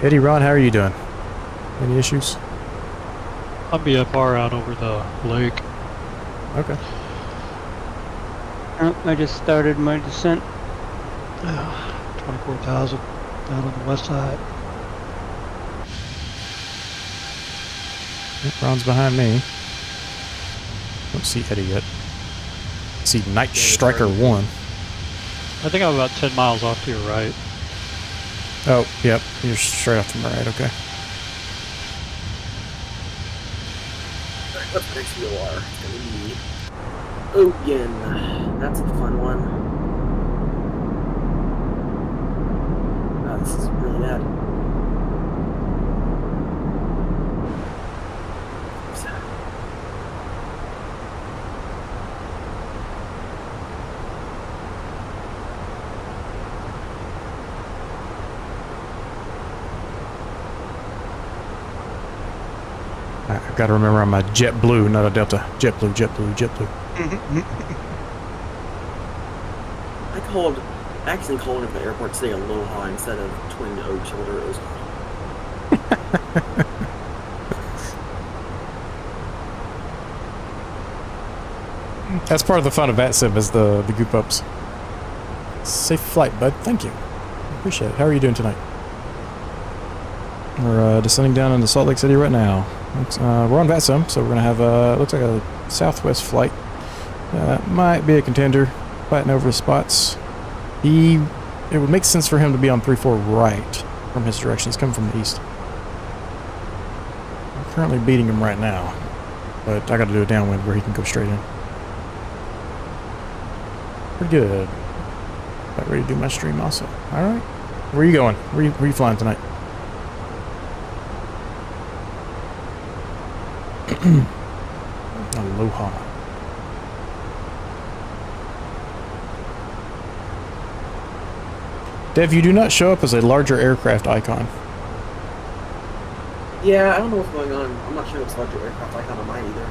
Speaker 1: Eddie, Ron, how are you doing? Any issues?
Speaker 5: I'll be up far out over the lake.
Speaker 1: Okay.
Speaker 2: Oh, I just started my descent.
Speaker 5: 24,000 down on the west side.
Speaker 1: Yep, Ron's behind me. Don't see Eddie yet. See Night Striker 1.
Speaker 5: I think I'm about 10 miles off to your right.
Speaker 1: Oh, yep. You're straight off to my right, okay.
Speaker 3: What's next VOR? It's gonna be Ogen. That's a fun one. Oh, this is really bad.
Speaker 1: I've got to remember I'm a JetBlue, not a Delta. JetBlue, JetBlue, JetBlue.
Speaker 3: I actually called it the airport today Aloha instead of Twin Oaks or whatever it was called.
Speaker 1: That's part of the fun of VATSIM is the goop ups. Safe flight, bud. Thank you. Appreciate it. How are you doing tonight? We're descending down into Salt Lake City right now. We're on VATSIM, so we're going to have looks like a Southwest flight. Might be a contender, fighting over his spots. It would make sense for him to be on 3-4 right from his direction. He's coming from the east. I'm currently beating him right now, but I got to do a downwind where he can go straight in. Pretty good. About ready to do my stream also. All right. Where are you going? Where are you flying tonight? Aloha. Dev, you do not show up as a larger aircraft icon.
Speaker 3: Yeah, I don't know what's going on. I'm not sure it's larger aircraft icon on mine either.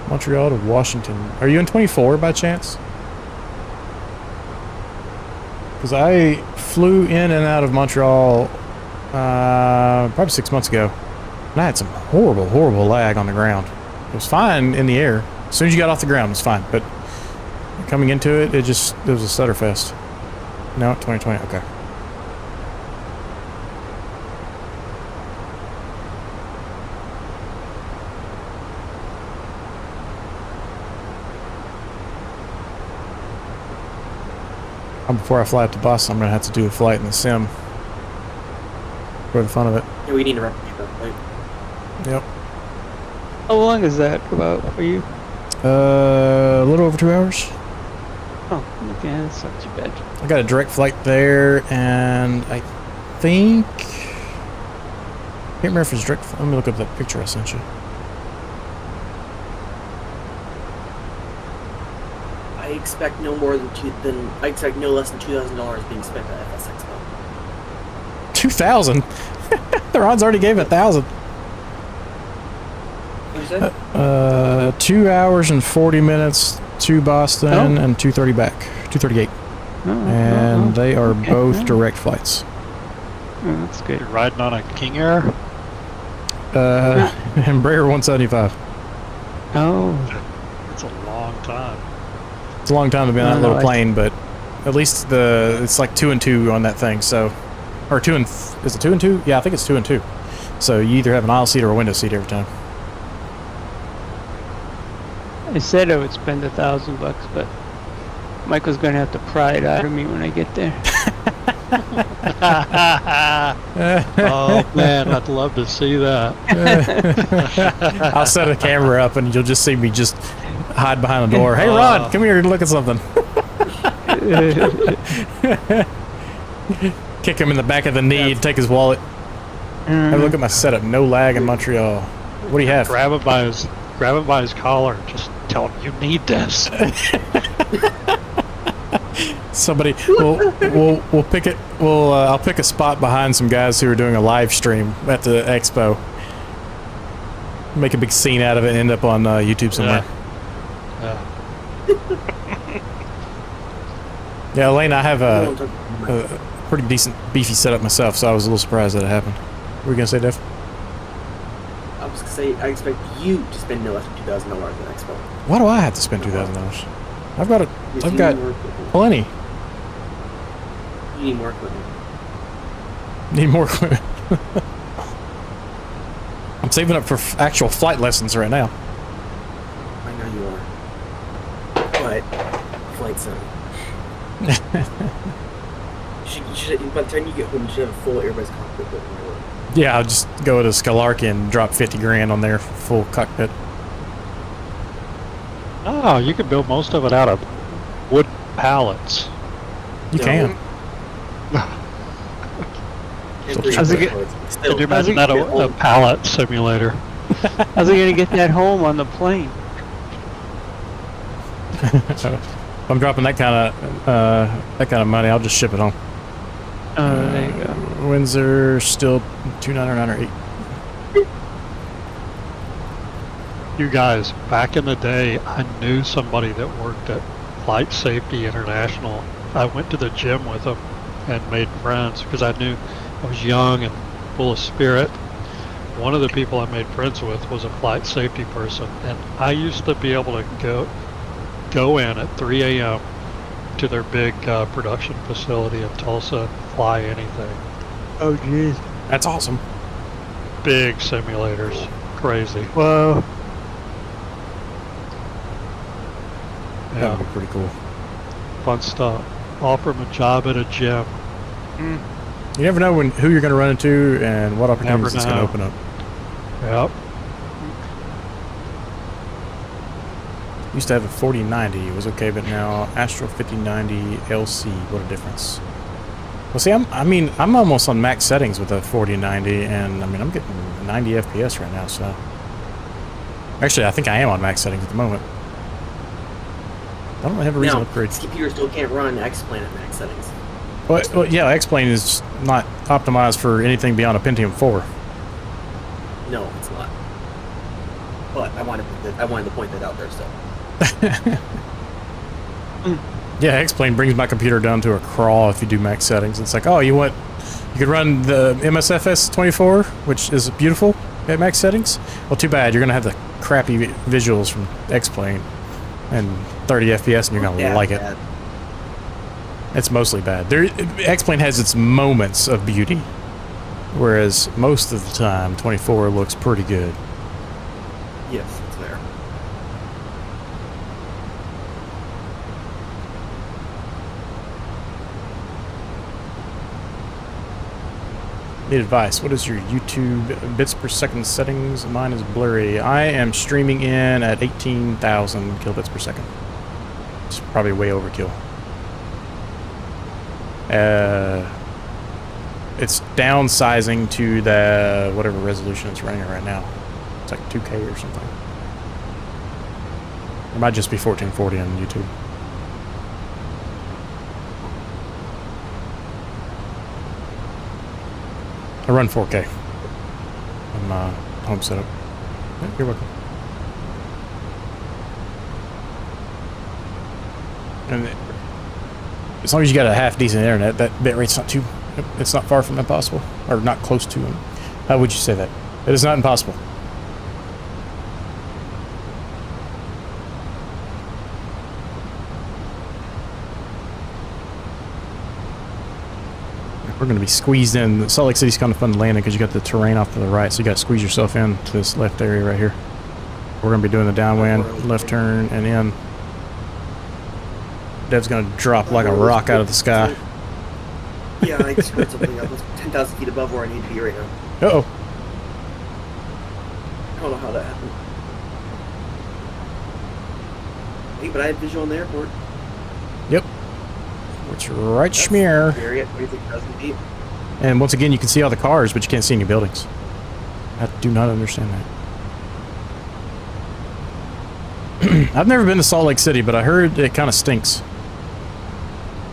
Speaker 1: Montreal to Washington. Are you in 24 by chance? Because I flew in and out of Montreal probably 6 months ago. And I had some horrible, horrible lag on the ground. It was fine in the air. As soon as you got off the ground, it was fine. But coming into it, it was a stutter fest. No, 2020, okay. Before I fly up to Boston, I'm going to have to do a flight in the sim. For the fun of it.
Speaker 3: Yeah, we need to replicate that flight.
Speaker 1: Yep.
Speaker 2: How long is that about for you?
Speaker 1: A little over 2 hours.
Speaker 2: Oh, okay, that's not too bad.
Speaker 1: I got a direct flight there, and I think... can't remember if it's direct... Let me look up that picture I sent you.
Speaker 3: I I expect no more than I expect no less than $2,000 being spent at FS Expo.
Speaker 1: 2,000. The Ron's already gave 1,000.
Speaker 3: What did you say?
Speaker 1: 2 hours and 40 minutes to Boston and 2:30 back. 2:38. And they are both direct flights.
Speaker 2: Oh, that's good.
Speaker 5: You're riding on a King Air?
Speaker 1: Embraer 175.
Speaker 2: Oh,
Speaker 5: It's a long time.
Speaker 1: It's a long time to be on that little plane, but at least it's like 2 and 2 on that thing. So, or is it 2 and 2? Yeah, I think it's 2 and 2. So you either have an aisle seat or a window seat every time.
Speaker 2: I said I would spend $1,000, but Michael's gonna have to pry it out of me when I get there.
Speaker 5: Oh man, I'd love to see that.
Speaker 1: I'll set a camera up and you'll just see me just hide behind the door. Hey, Ron, come here and look at something. Kick him in the back of the knee and take his wallet. Have a look at my setup. No lag in Montreal. What do you have?
Speaker 5: Grab him by his collar. Just tell him you need this.
Speaker 1: Somebody, we'll pick it. I'll pick a spot behind some guys who are doing a live stream at the expo. Make a big scene out of it and end up on YouTube somewhere. Yeah, Elaine, I have a pretty decent beefy setup myself, so I was a little surprised that it happened. What were you gonna say, Dev?
Speaker 3: I was gonna say I expect you to spend no less than $2,000 at the Expo.
Speaker 1: Why do I have to spend $2,000? I've got
Speaker 3: Because
Speaker 1: I've
Speaker 3: you
Speaker 1: got
Speaker 3: need more equipment.
Speaker 1: plenty.
Speaker 3: You need more equipment.
Speaker 1: Need more equipment. I'm saving up for actual flight lessons right now.
Speaker 3: I know you are. But flight sim. you should, by the time you get home, you should have a full airbus cockpit built in your room.
Speaker 1: Yeah, I'll just go to Scalark and drop 50 grand on their full cockpit.
Speaker 5: Oh, you can build most of it out of wood pallets.
Speaker 1: You can.
Speaker 2: How's it get-
Speaker 5: Could you imagine that a pallet simulator?
Speaker 2: How's he gonna get that home on the plane?
Speaker 1: If I'm dropping that kind of money, I'll just ship it home.
Speaker 2: Oh, there you go.
Speaker 1: Windsor still 299 or 8.
Speaker 5: You guys, back in the day, I knew somebody that worked at Flight Safety International. I went to the gym with them and made friends because I knew I was young and full of spirit. One of the people I made friends with was a flight safety person, and I used to be able to go in at 3 a.m. to their big production facility in Tulsa and fly anything.
Speaker 2: Oh, jeez.
Speaker 1: That's awesome.
Speaker 5: Big simulators. Crazy.
Speaker 2: Whoa.
Speaker 1: That
Speaker 5: Yeah,
Speaker 1: would be pretty cool.
Speaker 5: fun stuff. Offer them a job at a gym.
Speaker 1: You never know who you're going to run into and what opportunities it's going to
Speaker 5: know.
Speaker 1: open up.
Speaker 5: Yep.
Speaker 1: Used to have a 4090. It was okay, but now Astro 5090 LC. What a difference. Well, see, I'm almost on max settings with a 4090, and I'm getting 90 FPS right now. So, actually, I think I am on max settings at the moment. I don't have a reason
Speaker 3: Now,
Speaker 1: to upgrade.
Speaker 3: this computer still can't run X-Plane at max settings.
Speaker 1: Well, yeah, X-Plane is not optimized for anything beyond a Pentium 4.
Speaker 3: No, it's not. But I wanted to point that out there still.
Speaker 1: Yeah, X-Plane brings my computer down to a crawl if you do max settings. It's like, oh, you could run the MSFS 24, which is beautiful at max settings. Well, too bad. You're going to have the crappy visuals from X-Plane and 30 FPS, and you're going to like it.
Speaker 3: Bad.
Speaker 1: It's mostly bad. X-Plane has its moments of beauty, whereas most of the time, 24 looks pretty good.
Speaker 3: Yes, it's there.
Speaker 1: Need advice. What is your YouTube bits per second settings? Mine is blurry. I am streaming in at 18,000 kilobits per second. It's probably way overkill. It's downsizing to the whatever resolution it's running at right now. It's like 2K or something. It might just be 1440 on YouTube. I run 4K on my home setup. Yeah, you're welcome. And as long as you got a half decent internet, that bit rate's not too. It's not far from impossible, or not close to. How would you say that? It is not impossible. We're going to be squeezed in. Salt Lake City's kind of fun to land in because you got the terrain off to the right, so you got to squeeze yourself in to this left area right here. We're going to be doing the downwind, left turn, and in. Dev's going to drop like a rock out of the sky.
Speaker 3: Yeah, I just heard something. I was 10,000 feet above where I need to be right now.
Speaker 1: Uh-oh.
Speaker 3: I don't know how that happened. Hey, but I have visual on the airport.
Speaker 1: Yep. Which right
Speaker 3: That's
Speaker 1: schmear.
Speaker 3: scary at 26,000 feet.
Speaker 1: And once again, you can see all the cars, but you can't see any buildings. I do not understand that. I've never been to Salt Lake City, but I heard it kind of stinks.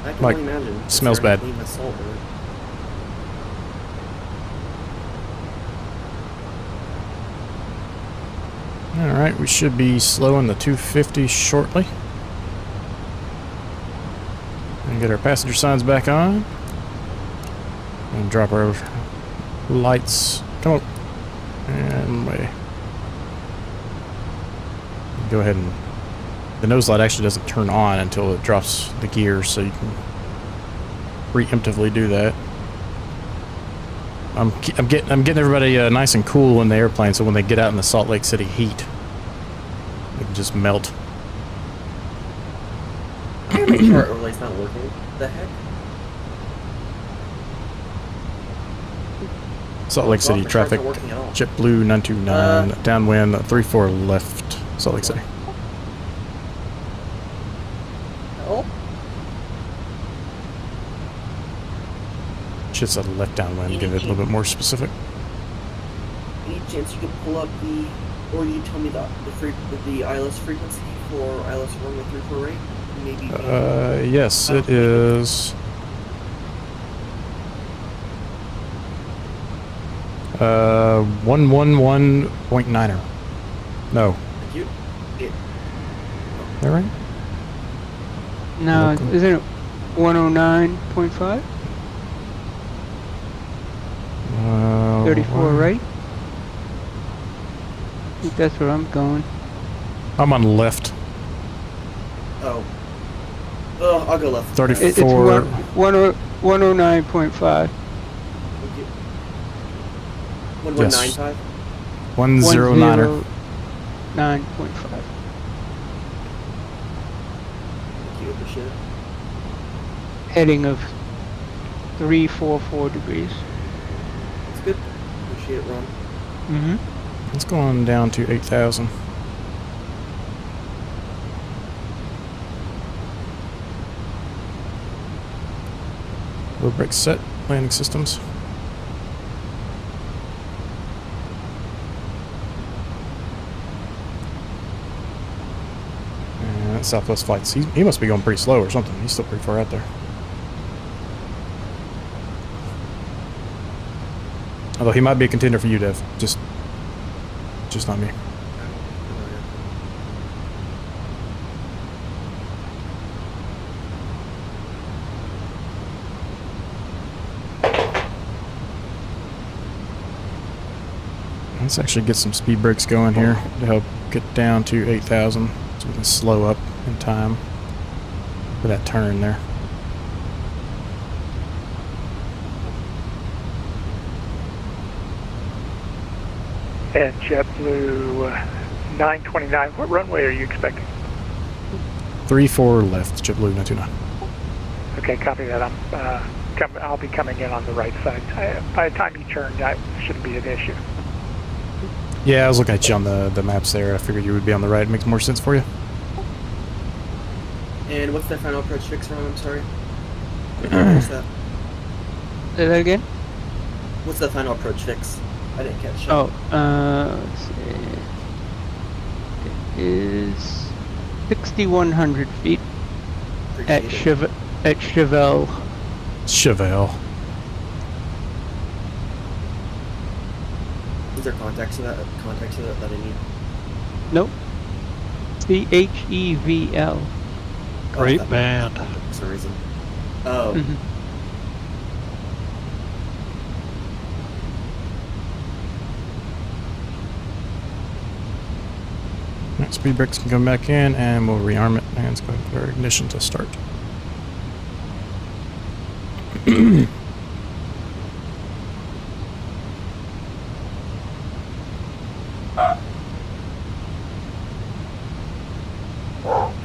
Speaker 3: I can
Speaker 1: Like,
Speaker 3: only imagine.
Speaker 1: smells
Speaker 3: It's very
Speaker 1: bad.
Speaker 3: clean with salt in it.
Speaker 1: Alright, we should be slowing the 250 shortly. And get our passenger signs back on. And drop our lights. Come on. And way. Go ahead and... The nose light actually doesn't turn on until it drops the gears, so you can preemptively do that. I'm getting everybody nice and cool in the airplane, so when they get out in the Salt Lake City heat, they can just melt.
Speaker 3: I'm gonna make sure our overlay's not working. What the heck?
Speaker 1: Salt Lake City
Speaker 3: My charts
Speaker 1: traffic.
Speaker 3: aren't working at all.
Speaker 1: JetBlue 929, downwind 34 left, Salt Lake City.
Speaker 3: Oh,
Speaker 1: Just a left downwind, give it a little bit more specific.
Speaker 3: any chance you could pull up the, or you tell me the ILS frequency for ILS runway 34 rate? Maybe.
Speaker 1: Yes, it is. 111.9er. No.
Speaker 3: Thank you.
Speaker 1: Is that right?
Speaker 2: No,
Speaker 1: Local.
Speaker 2: isn't it 109.5? 34, right? I think that's where I'm going.
Speaker 1: I'm on left.
Speaker 3: Oh, I'll go left.
Speaker 1: 34.
Speaker 2: It's 109.5.
Speaker 3: Thank you. 1195.
Speaker 1: 109er.
Speaker 2: 109.5.
Speaker 3: Thank you. Appreciate it.
Speaker 2: Heading of 344 degrees.
Speaker 3: It's good. Appreciate it, Ron.
Speaker 2: Mm-hmm.
Speaker 1: Let's go on down to 8,000. Low brake set, landing systems. And that's Southwest Flights. He must be going pretty slow or something. He's still pretty far out there. Although he might be a contender for you, Dev. Just not me. Let's actually get some speed brakes going here to help get down to 8,000 so we can slow up in time for that turn there.
Speaker 7: And JetBlue 929, what runway are you expecting?
Speaker 1: 34 left, JetBlue 929.
Speaker 7: Okay, copy that. I'll be coming in on the right side. By the time you turn, that shouldn't be an issue.
Speaker 1: Yeah, I was looking at you on the maps there. I figured you would be on the right. It makes more sense for you.
Speaker 3: And what's that final approach fix, Ron? I'm sorry. What's that?
Speaker 2: Say that again?
Speaker 3: What's the final approach fix? I didn't catch that.
Speaker 2: Oh, let's see. It is 6,100 feet at
Speaker 3: Appreciate it.
Speaker 2: Chevelle.
Speaker 1: Chevelle.
Speaker 3: Is there context to that I need?
Speaker 2: Nope. CHEVL.
Speaker 5: Great
Speaker 3: Oh,
Speaker 5: band.
Speaker 3: for some reason. Oh.
Speaker 2: Mhm.
Speaker 1: Right, speed brakes can come back in, and we'll rearm it. And it's going to put our ignition to start.
Speaker 3: I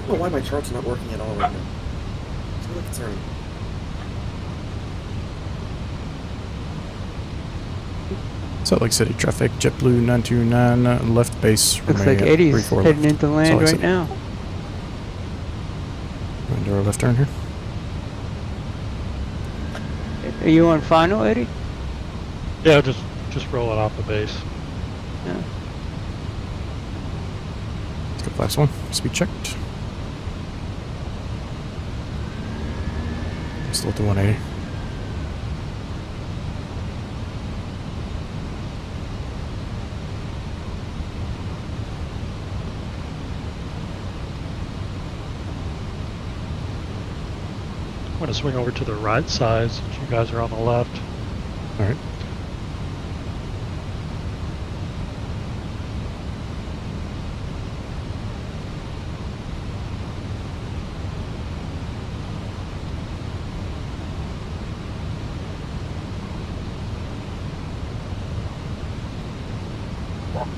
Speaker 3: don't know why my charts are not working at all right now. It's really concerning.
Speaker 1: Salt Lake City traffic, JetBlue 929, left base.
Speaker 2: Looks
Speaker 1: runway
Speaker 2: like
Speaker 1: at
Speaker 2: Eddie's
Speaker 1: 34
Speaker 2: heading
Speaker 1: left.
Speaker 2: into land
Speaker 1: Salt Lake
Speaker 2: right
Speaker 1: City.
Speaker 2: now.
Speaker 1: Going to our left turn here.
Speaker 2: Are you on final, Eddie?
Speaker 5: Yeah, just roll it off the base.
Speaker 2: Yeah.
Speaker 1: Let's go flaps 1. Speed checked. Still at the 180.
Speaker 5: I'm going to swing over to the right side since you guys are on the left.
Speaker 1: All right.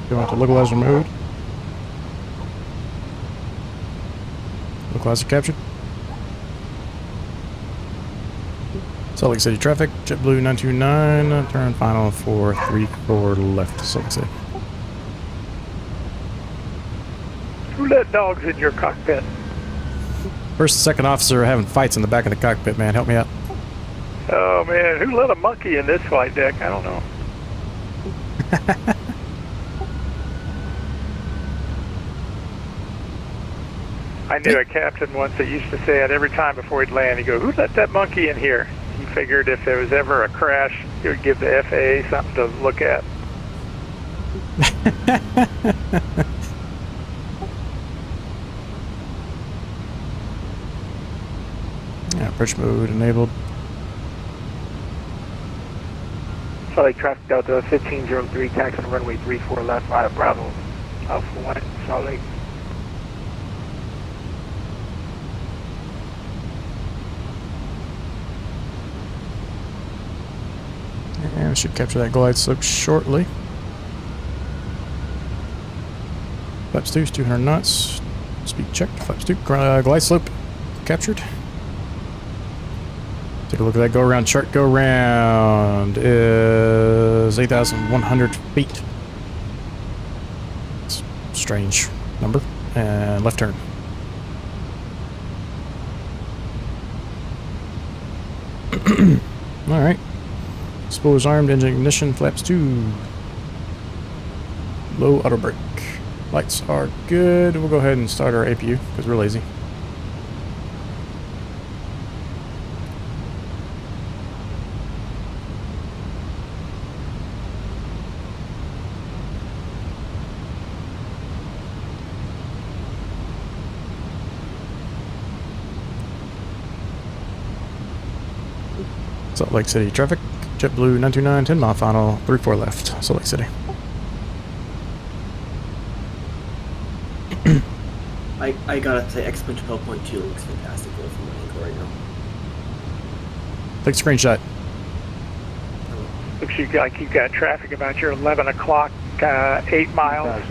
Speaker 1: Go into localizer mode. Localizer captured. Salt Lake City traffic, JetBlue 929, turn final 434 left, Salt Lake City.
Speaker 7: Who let dogs in your cockpit?
Speaker 1: First and second officer are having fights in the back of the cockpit, man. Help me out.
Speaker 7: Oh man, who let a monkey in this flight deck? I don't know. I knew a captain once that used to say it every time before he'd land. He'd go, "Who let that monkey in here?" He figured if there was ever a crash, it would give the FAA something to look at.
Speaker 1: Yeah, approach mode enabled.
Speaker 7: Salt Lake traffic Delta 1503, taxi runway 34 left, 5 Bravo, Alpha 1, Salt Lake.
Speaker 1: And we should capture that glide slope shortly. Flaps 2 is 200 knots. Speed checked. Flaps 2. Glide slope captured. Take a look at that go around chart. Go round is 8,100 feet. It's a strange number. And left turn. All right. Spoilers armed, engine ignition, flaps 2. Low auto brake. Lights are good. We'll go ahead and start our APU because we're lazy. Salt Lake City traffic. JetBlue 929, 10 mile final, 34 left, Salt Lake City.
Speaker 3: I gotta say, X-Punch 12.2 looks fantastic from my angle right now.
Speaker 1: Take a screenshot.
Speaker 7: Looks like you've got traffic about your 11 o'clock, 8 miles.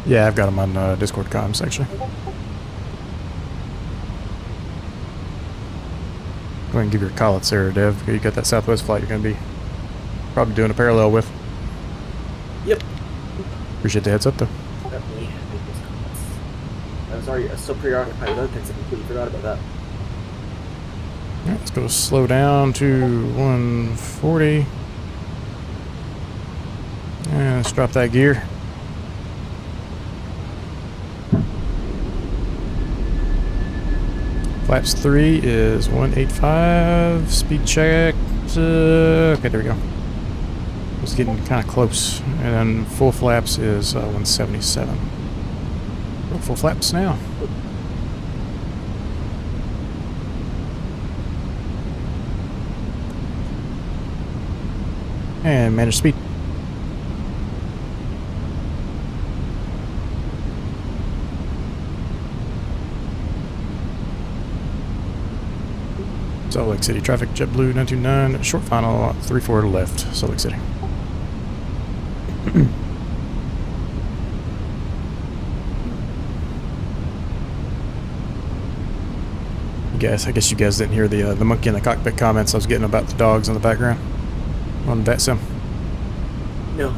Speaker 1: Yeah, I've got them on Discord comms, actually. Go ahead and give your call outs there, Dev. You got that Southwest flight you're going to be probably doing a parallel with.
Speaker 3: Yep.
Speaker 1: Appreciate the heads up, though.
Speaker 3: Definitely. I'm sorry, I'm still preoccupied with other things. I completely forgot about that.
Speaker 1: Alright, let's go slow down to 140. And let's drop that gear. Flaps 3 is 185. Speed check. Okay, there we go. It's getting kind of close. And then full flaps is 177. Oh, full flaps now. And manage speed. Salt Lake City traffic, JetBlue 929, short final 34 left, Salt Lake City. I guess you guys didn't hear the monkey in the cockpit comments I was getting about the dogs in the background on VATSIM.
Speaker 3: No.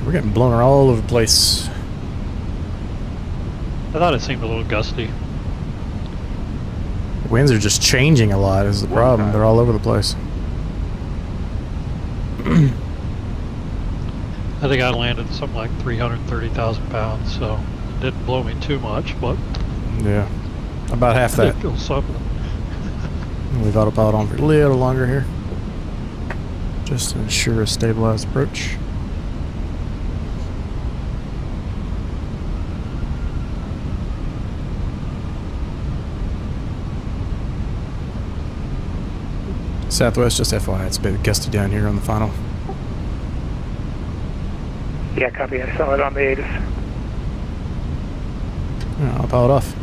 Speaker 1: We're getting blown all over the place.
Speaker 5: I thought it seemed a little gusty.
Speaker 1: Winds are just changing a lot is the problem. They're all over the place.
Speaker 5: I think I landed something like 330,000 pounds, so it didn't blow me too much, but
Speaker 1: Yeah, about half
Speaker 5: I
Speaker 1: that.
Speaker 5: did feel something.
Speaker 1: We've autopilot on for a little longer here, just to ensure a stabilized approach. Southwest, just FYI, it's a bit gusty down here on the final.
Speaker 7: Yeah, copy. I saw it on the ATIS.
Speaker 1: Yeah, I'll power it off.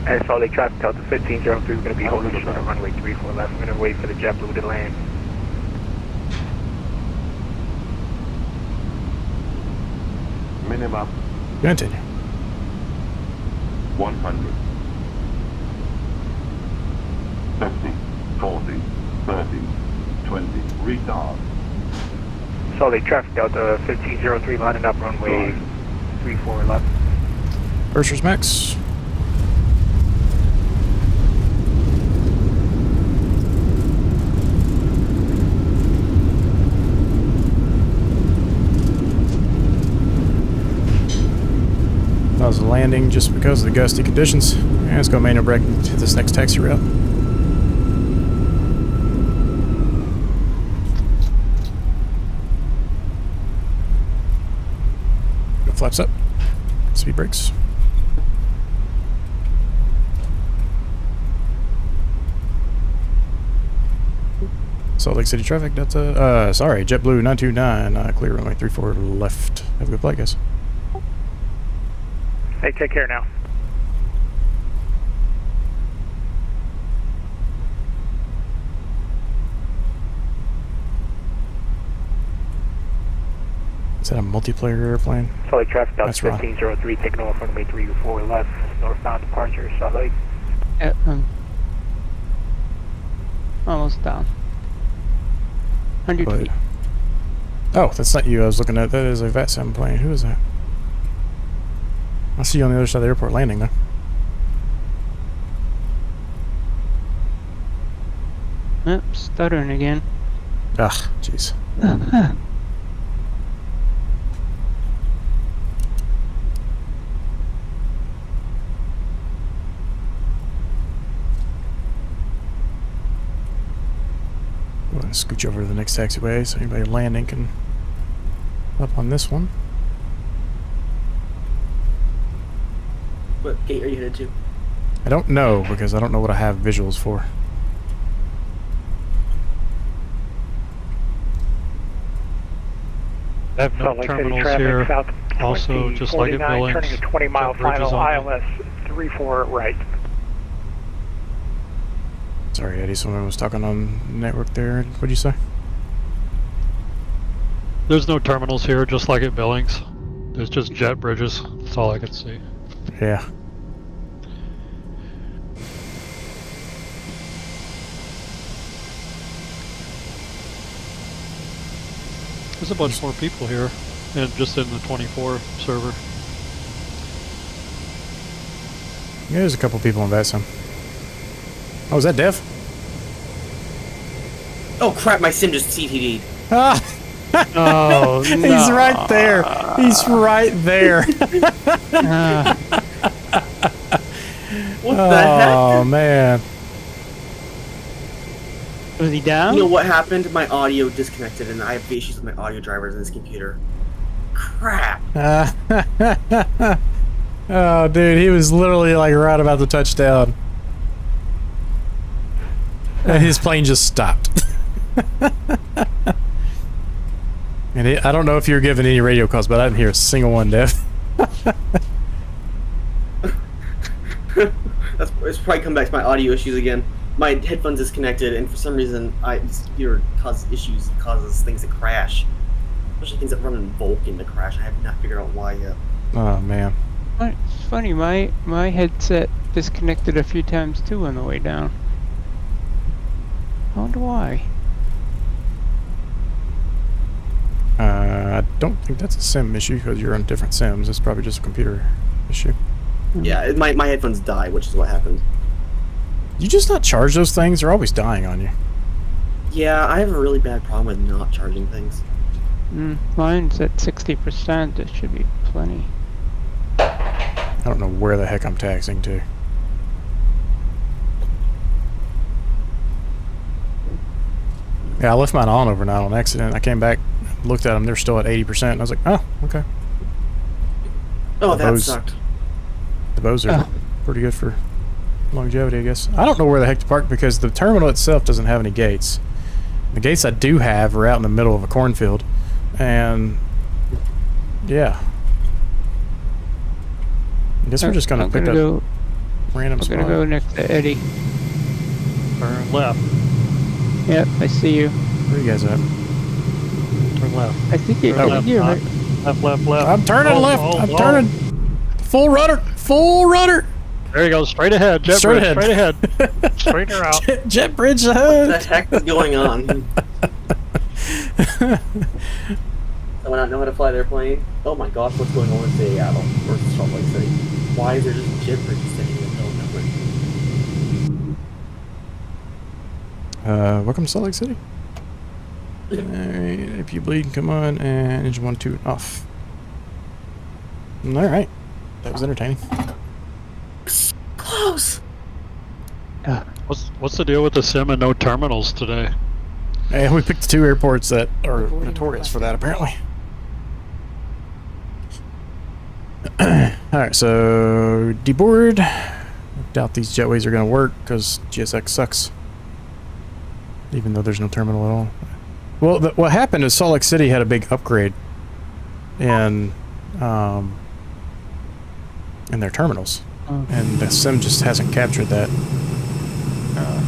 Speaker 7: And Salt Lake traffic Delta 1503, we're going to be holding short on runway 34 left. We're going to wait for the JetBlue to land.
Speaker 8: Minimum
Speaker 1: Continue.
Speaker 8: 100. 50, 40, 30, 20. Retard.
Speaker 7: Salt Lake traffic Delta 1503 lining up runway 34 left.
Speaker 1: Pursers max. That was a landing just because of the gusty conditions. And let's go manual brake to this next taxi route. Go flaps up. Speed brakes. Salt Lake City traffic, Delta, sorry, JetBlue 929, clear runway 34 left. Have a good flight, guys.
Speaker 7: Hey, take care now.
Speaker 1: Is that a multiplayer airplane?
Speaker 7: Salt Lake traffic Delta
Speaker 1: That's wrong.
Speaker 7: 1503 taking off runway 34 left. Northbound departure, Salt Lake.
Speaker 2: Almost down. 100
Speaker 1: But,
Speaker 2: feet.
Speaker 1: oh, that's not you I was looking at. That is a VATSIM plane. Who is that? I see you on the other side of the airport landing, though.
Speaker 2: Yep, stuttering again.
Speaker 1: Ah, jeez. I'm going to scooch over to the next taxiway so anybody landing can up on this one.
Speaker 3: What gate are you headed to?
Speaker 1: I don't know because I don't know what I have visuals for.
Speaker 5: I have no
Speaker 7: Salt Lake City
Speaker 5: terminals
Speaker 7: traffic
Speaker 5: here.
Speaker 7: south
Speaker 5: Also, just like at
Speaker 7: 2049,
Speaker 5: Billings,
Speaker 7: turning a 20-mile
Speaker 5: jet bridges
Speaker 7: final
Speaker 5: on
Speaker 7: ILS 34 right.
Speaker 1: Sorry, Eddie, someone was talking on network there. What'd you say?
Speaker 5: There's no terminals here, just like at Billings. There's just jet bridges. That's all I can see.
Speaker 1: Yeah.
Speaker 5: There's a bunch more people here. and just in the 24 server.
Speaker 1: Yeah, there's a couple people on VATSIM. Oh, is that Dev?
Speaker 3: Oh crap! My sim just CTD'd.
Speaker 1: Ah!
Speaker 2: Oh,
Speaker 1: He's
Speaker 2: no.
Speaker 1: right there. He's right there.
Speaker 3: What the heck?
Speaker 1: Oh man.
Speaker 2: Was he down?
Speaker 3: You know what happened? My audio disconnected, and I have issues with my audio drivers in this computer. Crap!
Speaker 1: Oh, dude, he was literally like right about to touch down, and his plane just stopped. And I don't know if you're giving any radio calls, but I didn't hear a single one, Dev.
Speaker 3: It's probably come back to my audio issues again. My headphones disconnected, and for some reason, this computer causes issues. It causes things to crash, especially things that run in Vulkan to crash. I have not figured out why yet.
Speaker 1: Oh man.
Speaker 2: It's funny, my headset disconnected a few times too on the way down. I wonder why.
Speaker 1: I don't think that's a sim issue because you're on different sims. It's probably just a computer issue.
Speaker 3: Yeah, my headphones died, which is what happened.
Speaker 1: You just not charge those things? They're always dying on you.
Speaker 3: Yeah, I have a really bad problem with not charging things.
Speaker 2: Mine's at 60%. It should be plenty.
Speaker 1: I don't know where the heck I'm taxing to. Yeah, I left mine on overnight on accident. I came back, looked at them, they're still at 80%, and I was like, oh, okay.
Speaker 3: Oh,
Speaker 1: The
Speaker 3: that
Speaker 1: Bose-
Speaker 3: sucked.
Speaker 1: The Bose are pretty good for longevity, I guess. I don't know where the heck to park because the terminal itself doesn't have any gates. The gates I do have are out in the middle of a cornfield, and yeah. I guess we're just gonna pick up random
Speaker 2: I'm
Speaker 1: spot.
Speaker 2: gonna go next to Eddie.
Speaker 5: Turn left.
Speaker 2: Yep, I see you.
Speaker 1: Where are you guys at?
Speaker 5: Turn left.
Speaker 2: I think you're,
Speaker 1: Oh.
Speaker 2: I think you're right.
Speaker 5: Left.
Speaker 1: I'm turning
Speaker 5: Oh,
Speaker 1: left.
Speaker 5: oh,
Speaker 1: I'm
Speaker 5: oh.
Speaker 1: turning. Full rudder. Full rudder.
Speaker 5: There you go. Straight ahead. Jet
Speaker 1: Straight
Speaker 5: bridge,
Speaker 1: ahead.
Speaker 5: Straight ahead. Straighten her out.
Speaker 1: Jet bridge
Speaker 3: What
Speaker 1: ahead.
Speaker 3: the heck is going on? Someone not know how to fly their plane? Oh my gosh, what's going on in Seattle versus Salt Lake City? Why is there just jet bridges standing in the middle of nowhere?
Speaker 1: Welcome to Salt Lake City. Alright, if you bleed, come on, and engine 1, 2, off. Alright. That was entertaining.
Speaker 3: Close!
Speaker 5: What's the deal with the sim and no terminals today?
Speaker 1: And we picked 2 airports that are notorious for that, apparently. Alright, so deboard. Doubt these jetways are going to work because GSX sucks. Even though there's no terminal at all. Well, what happened is Salt Lake City had a big upgrade in their terminals. And the sim just hasn't captured that.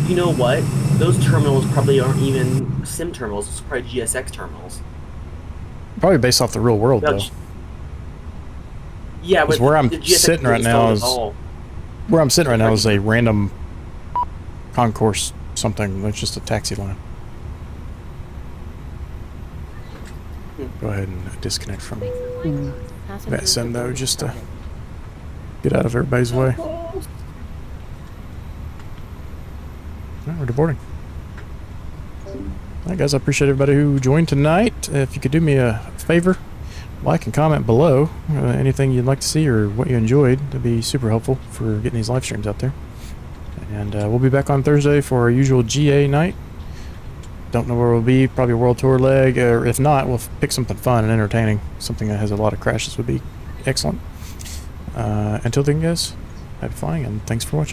Speaker 3: You know what? Those terminals probably aren't even SIM terminals. It's probably GSX terminals.
Speaker 1: Probably based off the real world, though.
Speaker 3: Yeah, but
Speaker 1: where I'm
Speaker 3: the GSX
Speaker 1: sitting right now is
Speaker 3: all.
Speaker 1: where I'm sitting right now is a random concourse something. It's just a taxi line. Go ahead and disconnect from that sim though, just to get out of everybody's way. Alright, we're deboarding. Alright guys, I appreciate everybody who joined tonight. If you could do me a favor, like and comment below anything you'd like to see or what you enjoyed. That'd be super helpful for getting these live streams out there. And we'll be back on Thursday for our usual GA night. Don't know where we'll be, probably a world tour leg, or if not, we'll pick something fun and entertaining. Something that has a lot of crashes would be excellent. Until then guys, happy flying and thanks for watching.